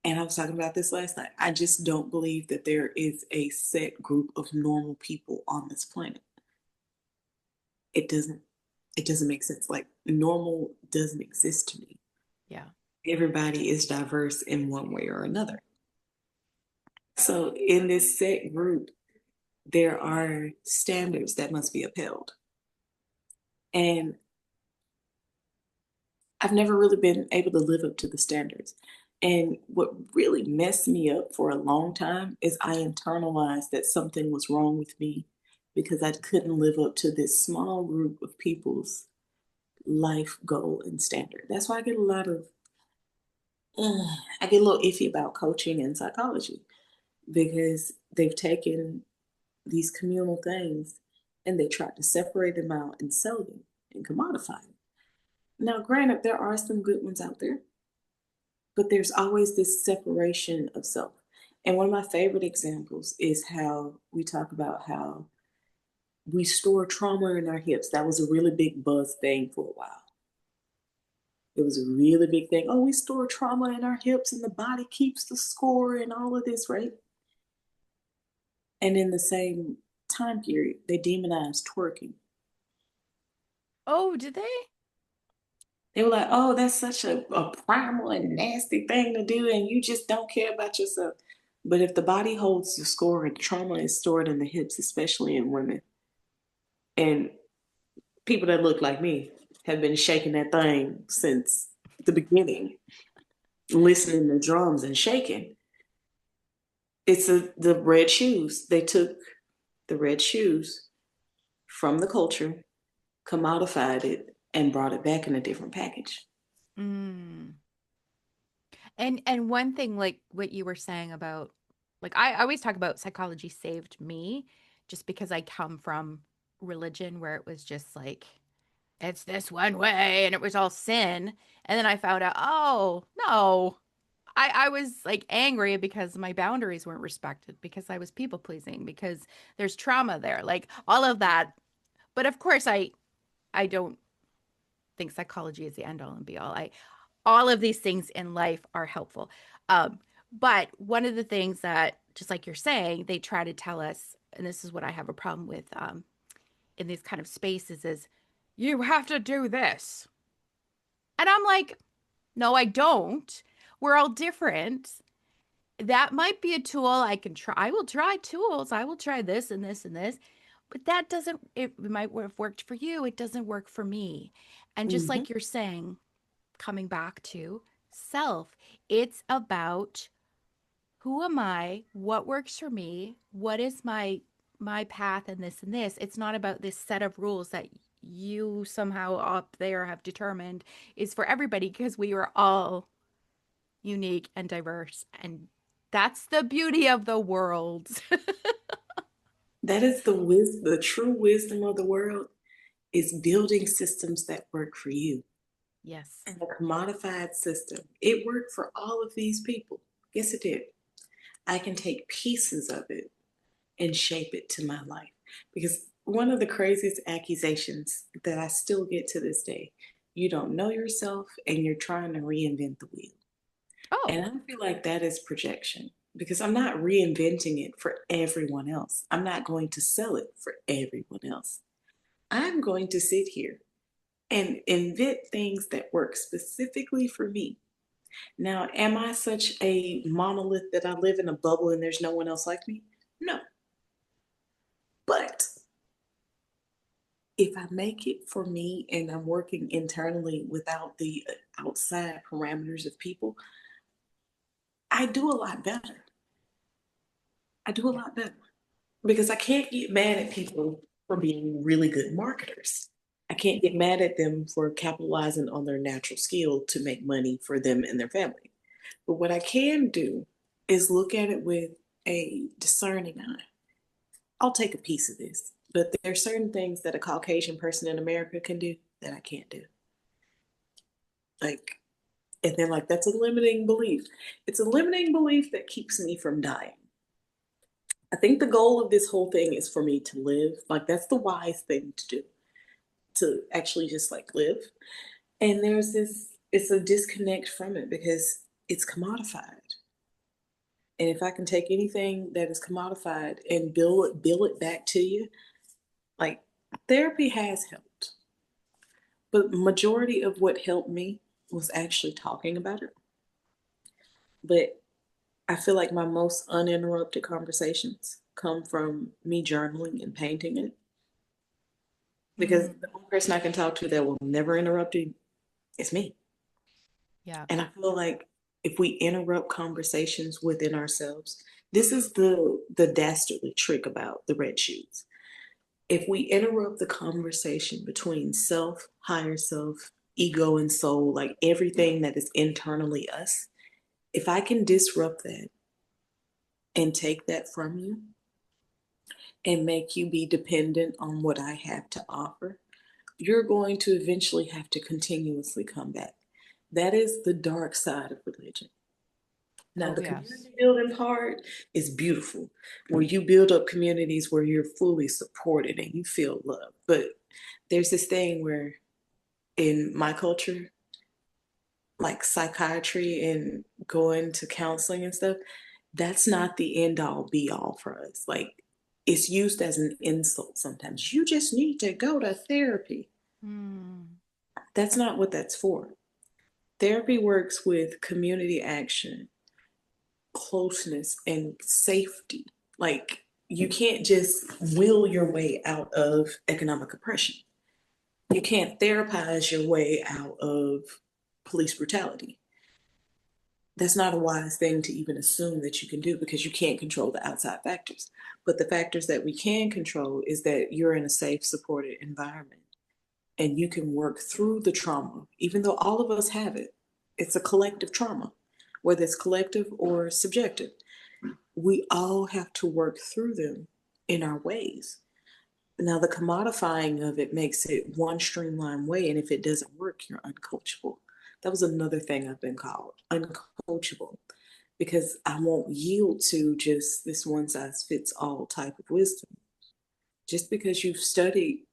And I was talking about this last night. I just don't believe that there is a set group of normal people on this planet. It doesn't it doesn't make sense. Like normal doesn't exist to me. Yeah. Everybody is diverse in one way or another. So in this set group, there are standards that must be upheld. And I've never really been able to live up to the standards. And what really messed me up for a long time is I internalized that something was wrong with me because I couldn't live up to this small group of people's life goal and standard. That's why I get a little iffy about coaching and psychology because they've taken these communal things and they tried to separate them out and sell them and commodify them. Now, granted, there are some good ones out there, but there's always this separation of self. And one of my favorite examples is how we talk about how we store trauma in our hips. That was a really big buzz thing for a while. It was a really big thing. Oh, we store trauma in our hips and the body keeps the score and all of this, right? And in the same time period, they demonized twerking. Oh, did they? They were like, oh, that's such a primal and nasty thing to do, and you just don't care about yourself. But if the body holds the score and trauma is stored in the hips, especially in women, and people that look like me have been shaking that thing since the beginning, listening to drums and shaking. It's the red shoes. They took the red shoes from the culture, commodified it, and brought it back in a different package. Mm. And one thing like what you were saying about like I always talk about psychology saved me just because I come from religion where it was just like it's this one way and it was all sin. And then I found out, oh, no. I was like angry because my boundaries weren't respected, because I was people pleasing, because there's trauma there, like all of that. But of course, I don't think psychology is the end all and be all. I all of these things in life are helpful. But one of the things that, just like you're saying, they try to tell us, and this is what I have a problem with in these kind of spaces, is you have to do this. And I'm like, no, I don't. We're all different. That might be a tool I can try. I will try tools. I will try this and this and this. But that doesn't, it might have worked for you. It doesn't work for me. And just Mm-hmm. like you're saying, coming back to self, it's about who am I? What works for me? What is my path and this and this? It's not about this set of rules that you somehow up there have determined is for everybody because we are all unique and diverse. And that's the beauty of the world. That is the true wisdom of the world is building systems that work for you. Yes. And the commodified system, it worked for all of these people. Yes, it did. I can take pieces of it and shape it to my life. Because one of the craziest accusations that I still get to this day, you don't know yourself and you're trying to reinvent the wheel. Oh, And I feel like that is projection because I'm not reinventing it for everyone else. I'm not going to sell it for everyone else. I'm going to sit here and invent things that work specifically for me. Now, am I such a monolith that I live in a bubble and there's no one else like me? No. But if I make it for me and I'm working internally without the outside parameters of people, I do a lot better. I do a yeah. lot better because I can't get mad at people for being really good marketers. I can't get mad at them for capitalizing on their natural skill to make money for them and their family. But what I can do is look at it with a discerning eye. I'll take a piece of this, but there are certain things that a Caucasian person in America can do that I can't do. Like, and they're like, that's a limiting belief. It's a limiting belief that keeps me from dying. I think the goal of this whole thing is for me to live. Like, that's the wise thing to do, to actually just like live. And there's this, it's a disconnect from it because it's commodified. And if I can take anything that is commodified and bill it back to you, like therapy has helped. But majority of what helped me was actually talking about it. But I feel like my most uninterrupted conversations come from me journaling and painting it. Because Mm, the only person I can talk to that will never interrupt you is me. yeah. And I feel like if we interrupt conversations within ourselves, this is the dastardly trick about the red shoes. If we interrupt the conversation between self, higher self, ego, and soul, like everything that is internally us, if I can disrupt that and take that from you and make you be dependent on what I have to offer, you're going to eventually have to continuously come back. That is the dark side of religion. Now, Oh, the yes. community building part is beautiful, where you build up communities where you're fully supported and you feel love. But there's this thing where in my culture, like psychiatry and going to counseling and stuff, that's not the end all be all for us. Like it's used as an insult sometimes. You just need to go to therapy. Mm, That's not what that's for. Therapy works with community action, closeness, and safety. Like you can't just will your way out of economic oppression. You can't therapize your way out of police brutality. That's not a wise thing to even assume that you can do because you can't control the outside factors. But the factors that we can control is that you're in a safe, supported environment and you can work through the trauma, even though all of us have it. It's a collective trauma, whether it's collective or subjective. We all have to work through them in our ways. Now, the commodifying of it makes it one streamlined way, and if it doesn't work, you're uncoachable. That was another thing I've been called uncoachable because I won't yield to just this one size fits all type of wisdom. Just because you've studied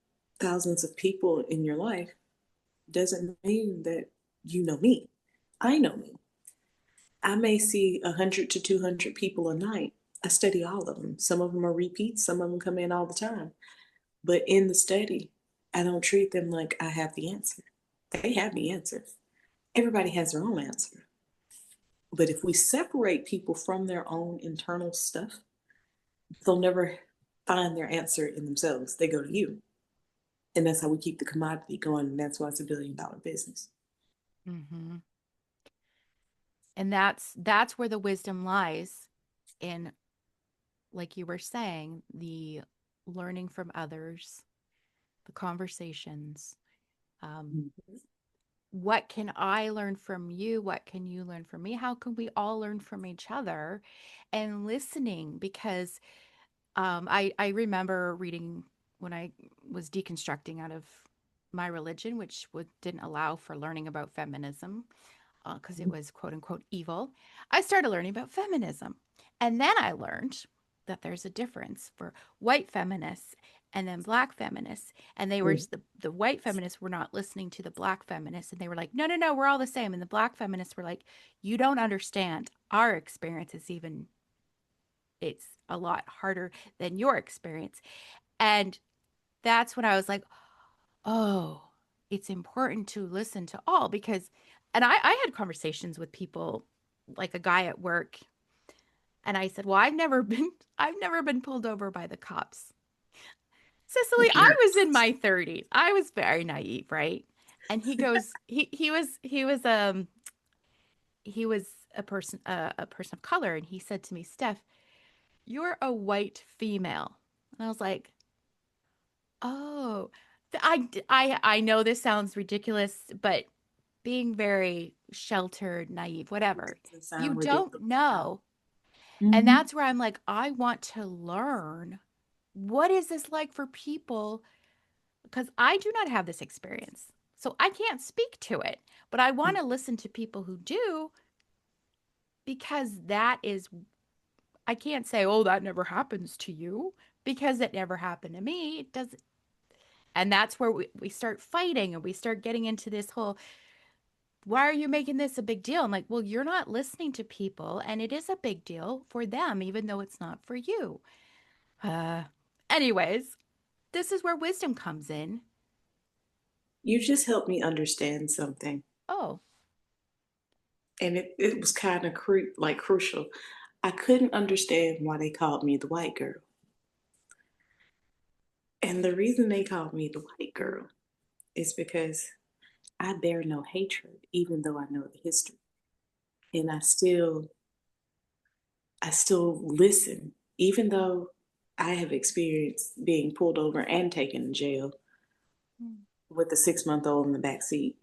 thousands of people in your life doesn't mean that you know me. I know me. I may see 100 to 200 people a night. I study all of them. Some of them are repeats, some of them come in all the time. But in the study, I don't treat them like I have the answer. They have the answer. Everybody has their own answer. But if we separate people from their own internal stuff, they'll never find their answer in themselves. They go to you. And that's how we keep the commodity going. And that's why it's $1 billion business. hmm And that's where the wisdom lies in, like you were saying, the learning from others, the conversations. Um, Mhm. what can I learn from you? What can you learn from me? How can we all learn from each other? And listening, because I remember reading when I was deconstructing out of my religion, which didn't allow for learning about feminism because it was quote unquote evil. I started learning about feminism. And then I learned that there's a difference for white feminists and then black feminists. And they were Mhm. just, the white feminists were not listening to the black feminists. And they were like, no, no, no, we're all the same. And the black feminists were like, you don't understand. Our experience is even, it's a lot harder than your experience. And that's when I was like, oh, it's important to listen to all because, and I had conversations with people, like a guy at work, and I said, well, I've never been pulled over by the cops. Cicely, I Yeah. was in my 30s. I was very naive, right? And he goes, he was a person of color, and he said to me, Steph, you're a white female. And I was like, oh, I know this sounds ridiculous, but being very sheltered, naive, It whatever, doesn't you sound don't ridiculous. know. And Mm-hmm. that's where I'm like, I want to learn what is this like for people because I do not have this experience. So I can't speak to it, but I want to listen to people who do because that is, I can't say, oh, that never happens to you because it never happened to me. It doesn't. And that's where we start fighting and we start getting into this whole, why are you making this a big deal? I'm like, well, you're not listening to people, and it is a big deal for them, even though it's not for you. Uh, anyways, this is where wisdom comes in. You just helped me understand something. Oh, And it was kind of crucial. I couldn't understand why they called me the white girl. And the reason they called me the white girl is because I bear no hatred, even though I know the history. And I still listen, even though I have experienced being pulled over and taken to jail with a 6 month old in the back seat.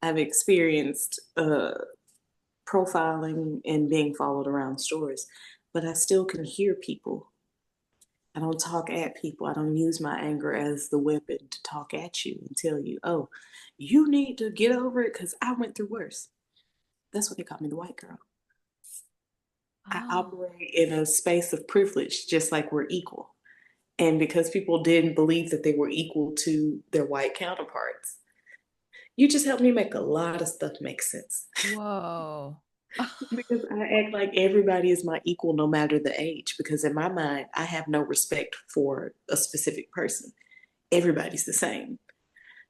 I've experienced profiling and being followed around stores, but I still can hear people. I don't talk at people. I don't use my anger as the weapon to talk at you and tell you, oh, you need to get over it because I went through worse. That's what they call me, the white girl. I oh, operate in a space of privilege, just like we're equal. And because people didn't believe that they were equal to their white counterparts, you just helped me make a lot of stuff make sense. whoa. Because I act like everybody is my equal no matter the age. Because in my mind, I have no respect for a specific person. Everybody's the same.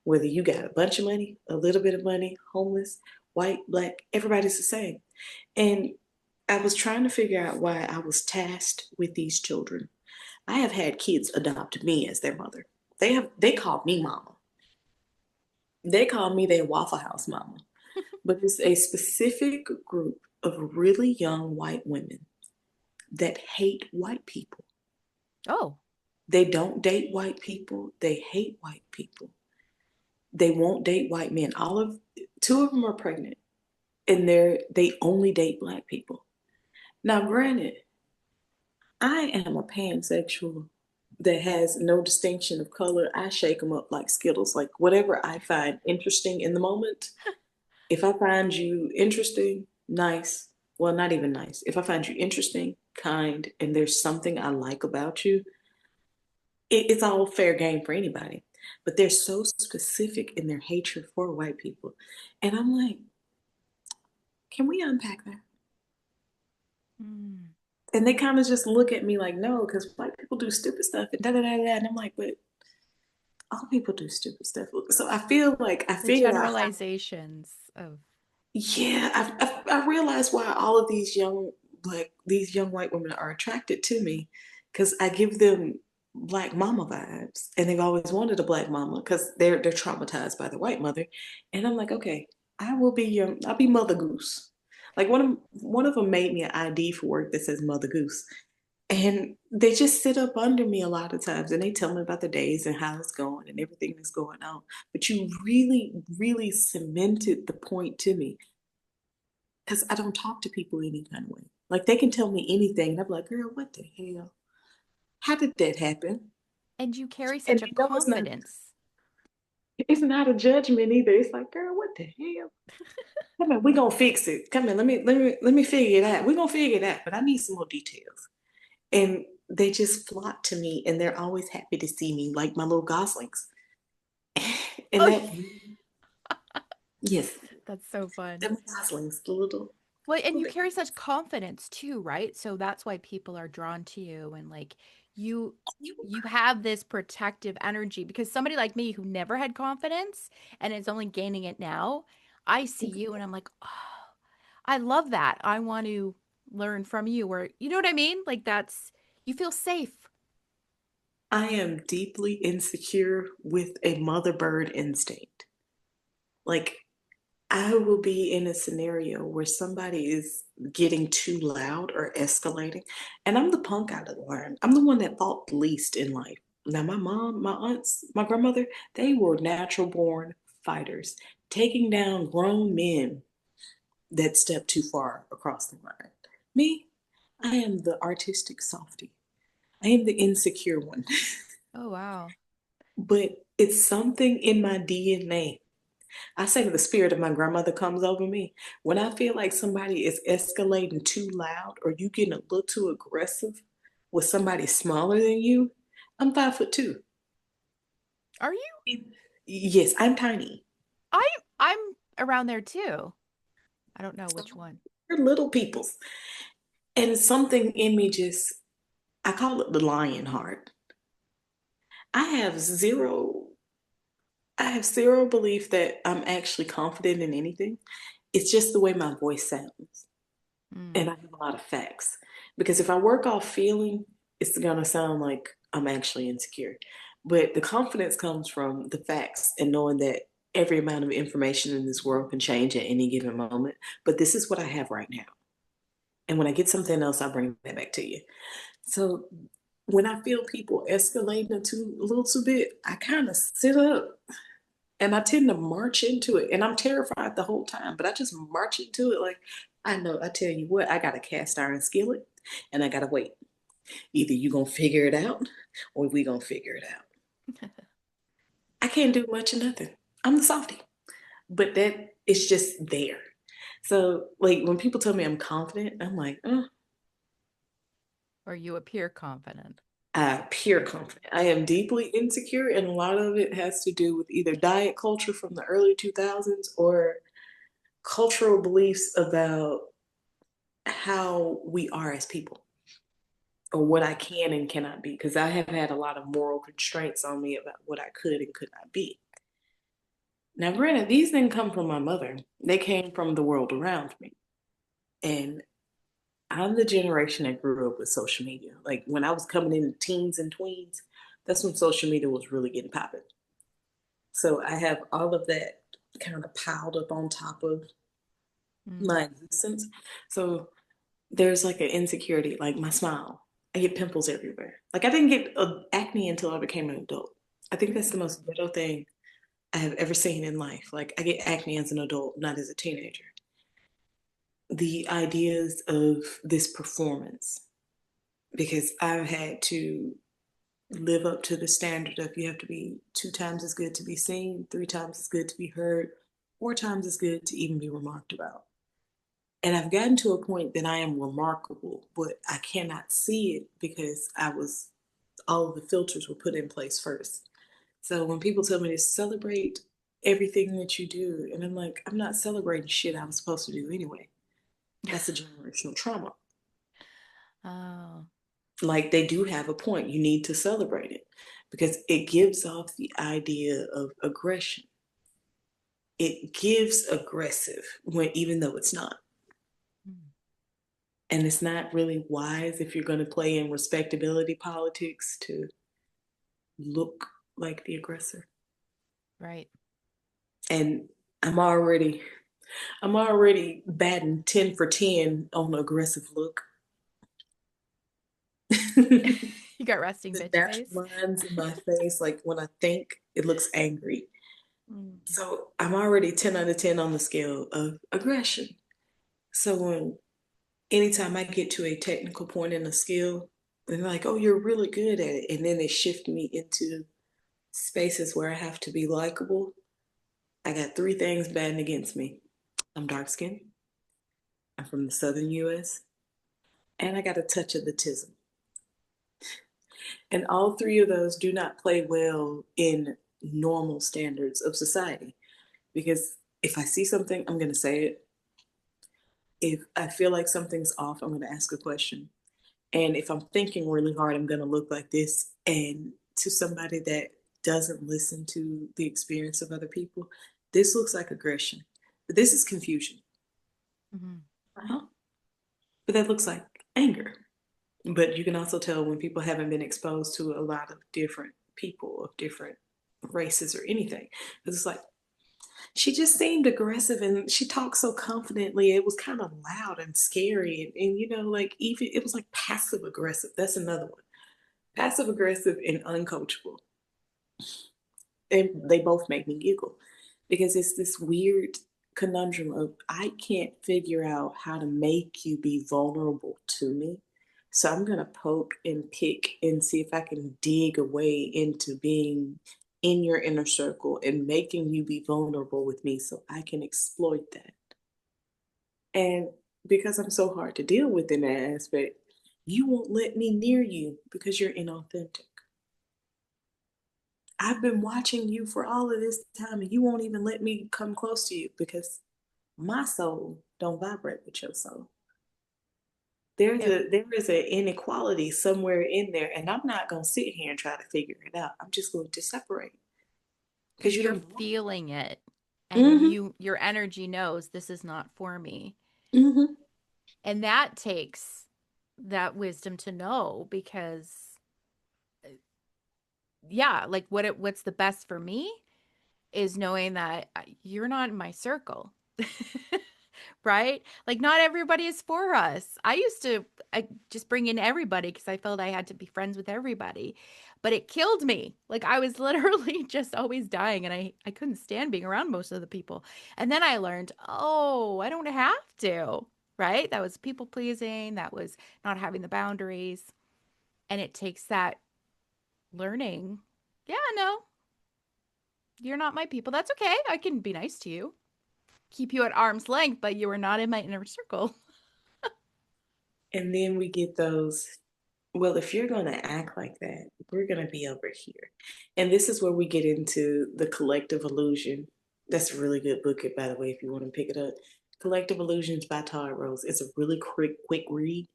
Whether you got a bunch of money, a little bit of money, homeless, white, black, everybody's the same. And I was trying to figure out why I was tasked with these children. I have had kids adopt me as their mother. They call me mama. They call me their Waffle House mama. But it's a specific group of really young white women that hate white people. Oh, They don't date white people. They hate white people. They won't date white men. Two of them are pregnant, and they only date black people. Now, granted, I am a pansexual that has no distinction of color. I shake them up like Skittles, like whatever I find interesting in the moment. If I find you interesting, nice, well, not even nice. If I find you interesting, kind, and there's something I like about you, it's all fair game for anybody. But they're so specific in their hatred for white people. And I'm like, can we unpack that? mm. And they kind of just look at me like, no, because white people do stupid stuff and da da da da. And I'm like, but all people do stupid stuff. So I feel like I The figured out how, generalizations of, yeah, I realized why all of these young white women are attracted to me because I give them black mama vibes, and they've always wanted a black mama because they're traumatized by the white mother, and I'm like, okay, I'll be Mother Goose. Like one of them made me an ID for work that says Mother Goose, And they just sit up under me a lot of times and they tell me about the days and how it's going and everything that's going on. But you really, really cemented the point to me because I don't talk to people any kind of way. Like they can tell me anything, and I'm like, girl, what the hell? How did that happen? And you carry And such a you know confidence. it's not a judgment either. It's like, girl, what the hell? Come on, we're gonna fix it. Come on, let me figure it out. We're gonna figure it out, but I need some more details. And they just flock to me and they're always happy to see me, like my little goslings. And Oh, that, yes, that's so fun. they're my goslings, the little, Well, and you little carry such confidence too, right? So that's why people are drawn to you and like you you have this protective energy because somebody like me who never had confidence and is only gaining it now, I see you and I'm like, "Oh, I love that. I want to learn from you," or you know what I mean? Like that's you feel safe. I am deeply insecure with a mother bird instinct. Like, I will be in a scenario where somebody is getting too loud or escalating, and I'm the punk out of the line. I'm the one that fought the least in life. Now, my mom, my aunts, my grandmother, they were natural born fighters, taking down grown men that stepped too far across the line. Me, I am the artistic softie. I am the insecure one. Oh, wow. But it's something in my DNA. I say the spirit of my grandmother comes over me. When I feel like somebody is escalating too loud or you getting a little too aggressive with somebody smaller than you, I'm 5'2". Are you? Yes, I'm tiny. I I'm around there too. I don't know So which one. we're little peoples. And something in me just, I call it the lion heart. I have zero, I have zero belief that I'm actually confident in anything. It's just the way my voice sounds. Mm, And I have a lot of facts. Because if I work off feeling, it's gonna sound like I'm actually insecure. But the confidence comes from the facts and knowing that every amount of information in this world can change at any given moment. But this is what I have right now. And when I get something else, I'll bring that back to you. So when I feel people escalating a little too bit, I kind of sit up and I tend to march into it. And I'm terrified the whole time, but I just march into it like, I know, I tell you what, I got a cast iron skillet and I gotta wait. Either you gonna figure it out or we gonna figure it out. I can't do much of nothing. I'm the softie. But that it's just there. So like when people tell me I'm confident, I'm like, oh, or you appear confident. pure confident. I am deeply insecure, and a lot of it has to do with either diet culture from the early 2000s or cultural beliefs about how we are as people or what I can and cannot be. Because I have had a lot of moral constraints on me about what I could and could not be. Now, granted, these didn't come from my mother, they came from the world around me. And I'm the generation that grew up with social media. Like when I was coming in teens and tweens, that's when social media was really getting popping. So I have all of that kind of piled up on top of Mm. my existence. So there's like an insecurity, like my smile. I get pimples everywhere. Like I didn't get acne until I became an adult. I think that's the most ghetto thing I have ever seen in life. Like I get acne as an adult, not as a teenager. The ideas of this performance, because I've had to live up to the standard of you have to be 2 times as good to be seen, 3 times as good to be heard, 4 times as good to even be remarked about. And I've gotten to a point that I am remarkable, but I cannot see it because all of the filters were put in place first. So when people tell me to celebrate everything that you do, and I'm like, I'm not celebrating shit I was supposed to do anyway. That's a generational trauma. Oh, Like they do have a point. You need to celebrate it because it gives off the idea of aggression. It gives aggressive when even though it's not. mm, And it's not really wise if you're going to play in respectability politics to look like the aggressor. right. And I'm already I'm already batting 10 for 10 on aggressive look. You got resting The bitch natural face. lines in my face, like when I think, it looks angry. Mm. So I'm already 10 out of 10 on the scale of aggression. So when anytime I get to a technical point in a skill, they're like, oh, you're really good at it. And then they shift me into spaces where I have to be likable. I got three things batting against me. I'm dark skinned, I'm from the southern US, and I got a touch of the tism. And all three of those do not play well in normal standards of society. Because if I see something, I'm going to say it. If I feel like something's off, I'm going to ask a question. And if I'm thinking really hard, I'm going to look like this. And to somebody that doesn't listen to the experience of other people, this looks like aggression. But this is confusion. Mhm. Uh-huh. But that looks like anger. But you can also tell when people haven't been exposed to a lot of different people of different races or anything. Because it's like, she just seemed aggressive and she talked so confidently. It was kind of loud and scary. And you know, like even it was like passive aggressive. That's another one. Passive aggressive and uncoachable. And they both make me giggle because it's this weird conundrum of I can't figure out how to make you be vulnerable to me. So I'm going to poke and pick and see if I can dig a way into being in your inner circle and making you be vulnerable with me so I can exploit that. And because I'm so hard to deal with in that aspect, you won't let me near you because you're inauthentic. I've been watching you for all of this time and you won't even let me come close to you because my soul don't vibrate with your soul. It, There is an inequality somewhere in there, and I'm not gonna sit here and try to figure it out. I'm just going to separate because because you you're don't. feeling it and Mm-hmm. your energy knows this is not for me. Mm-hmm. And that takes that wisdom to know because yeah, like what's the best for me is knowing that you're not in my circle. Right? Like not everybody is for us. I used to just bring in everybody because I felt I had to be friends with everybody. But it killed me. Like I was literally just always dying and I couldn't stand being around most of the people. And then I learned, "Oh, I don't have to." Right? That was people pleasing, that was not having the boundaries, and it takes that learning. Yeah, no. You're not my people. That's okay. I can be nice to you. Keep you at arm's length, but you are not in my inner circle. And then we get those. Well, if you're gonna act like that, we're gonna be over here, and this is where we get into the collective illusion. That's a really good book, by the way, if you want to pick it up. Collective Illusions by Todd Rose. It's a really quick read.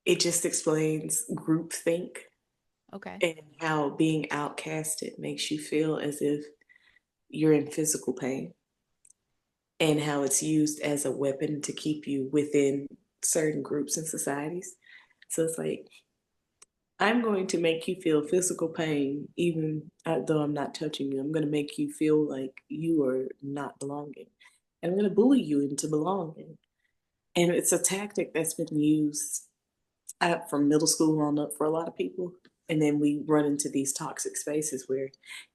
It just explains groupthink Okay. and how being outcasted makes you feel as if you're in physical pain and how it's used as a weapon to keep you within certain groups and societies. So it's like, I'm going to make you feel physical pain, even though I'm not touching you. I'm going to make you feel like you are not belonging. And I'm going to bully you into belonging. And it's a tactic that's been used from middle school on up for a lot of people. And then we run into these toxic spaces where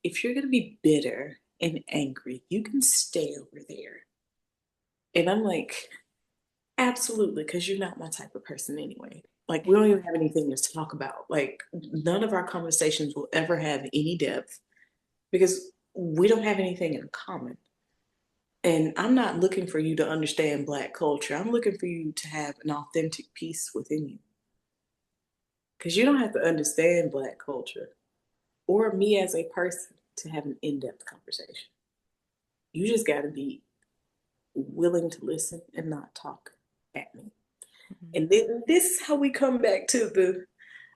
if you're going to be bitter and angry, you can stay over there. And I'm like, absolutely, because you're not my type of person anyway. Like, we don't even have anything to talk about. Like, none of our conversations will ever have any depth because we don't have anything in common. And I'm not looking for you to understand Black culture. I'm looking for you to have an authentic peace within you. Because you don't have to understand Black culture or me as a person to have an in depth conversation. You just got to be willing to listen and not talk at me. Mhm. And then this is how we come back to the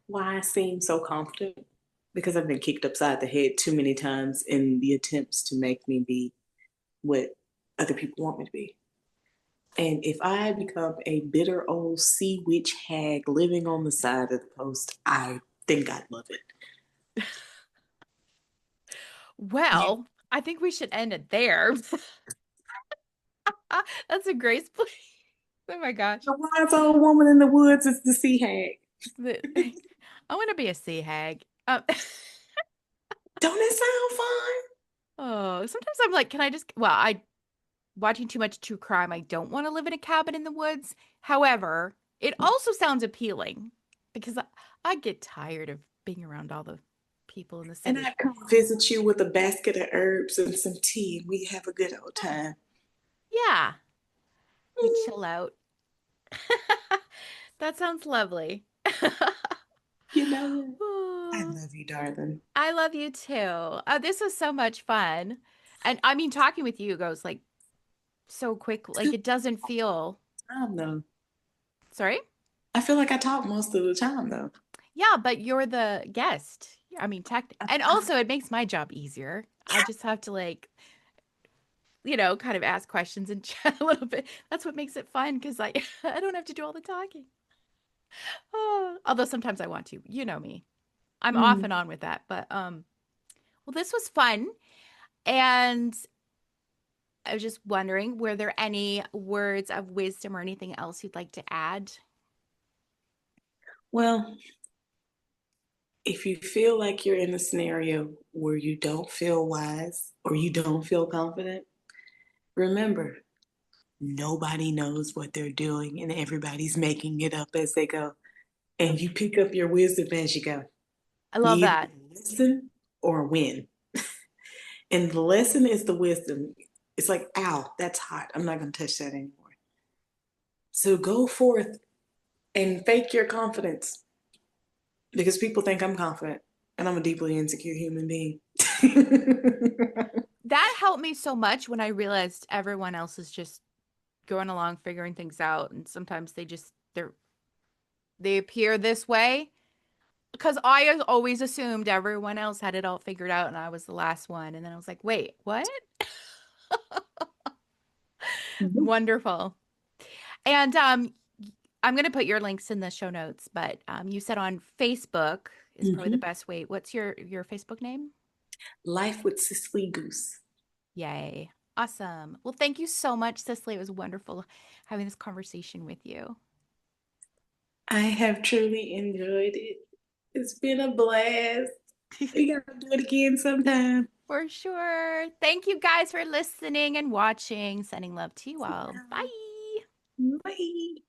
why I seem so confident because I've been kicked upside the head too many times in the attempts to make me be what other people want me to be. And if I become a bitter old sea witch hag living on the side of the post, I think I'd love it. You, Well, I think we should end it there. That's a grace, please. Oh my gosh. the wise old woman in the woods is the sea hag. I want to be a sea hag. Don't it sound fun? Oh, sometimes I'm like, can I just, well, I watching too much true crime. I don't want to live in a cabin in the woods. However, it also sounds appealing because I get tired of being around all the people in the And city. I'd come visit you with a basket of herbs and some tea, and we have a good old Yeah. time. Yeah, we Mm, chill out. That sounds lovely. you know what? I Oh, love you, darling. I love you too. This was so much fun. And I mean, talking with you goes like so quick. Like Too it doesn't feel, time though. sorry? I feel like I talk most of the time though. Yeah, but you're the guest. I mean, and I, also it makes my job easier. I just have to like, kind of ask questions and chat a little bit. That's what makes it fun because I I don't have to do all the talking. Oh, although sometimes I want to. You know me. I'm off mm. and on with that. But well, this was fun. And I was just wondering, were there any words of wisdom or anything else you'd like to add? Well, if you feel like you're in a scenario where you don't feel wise or you don't feel confident, remember, nobody knows what they're doing and everybody's making it up as they go. And you pick up your wisdom as you go. I love You that. either listen or win. And the lesson is the wisdom. It's like, ow, that's hot. I'm not going to touch that anymore. So go forth and fake your confidence because people think I'm confident and I'm a deeply insecure human being. That helped me so much when I realized everyone else is just going along figuring things out and sometimes they appear this way because I always assumed everyone else had it all figured out and I was the last one and then I was like, "Wait, what?" Wonderful. And I'm going to put your links in the show notes, but you said on Facebook is probably the Mhm. best way. What's your Facebook name? Life with Sicily Goose. Yay. Awesome. Well, thank you so much, Cicely. It was wonderful having this conversation with you. I have truly enjoyed it. It's been a blast. We gotta do it again sometime. For sure. Thank you guys for listening and watching. Sending love to you all. Bye. Bye.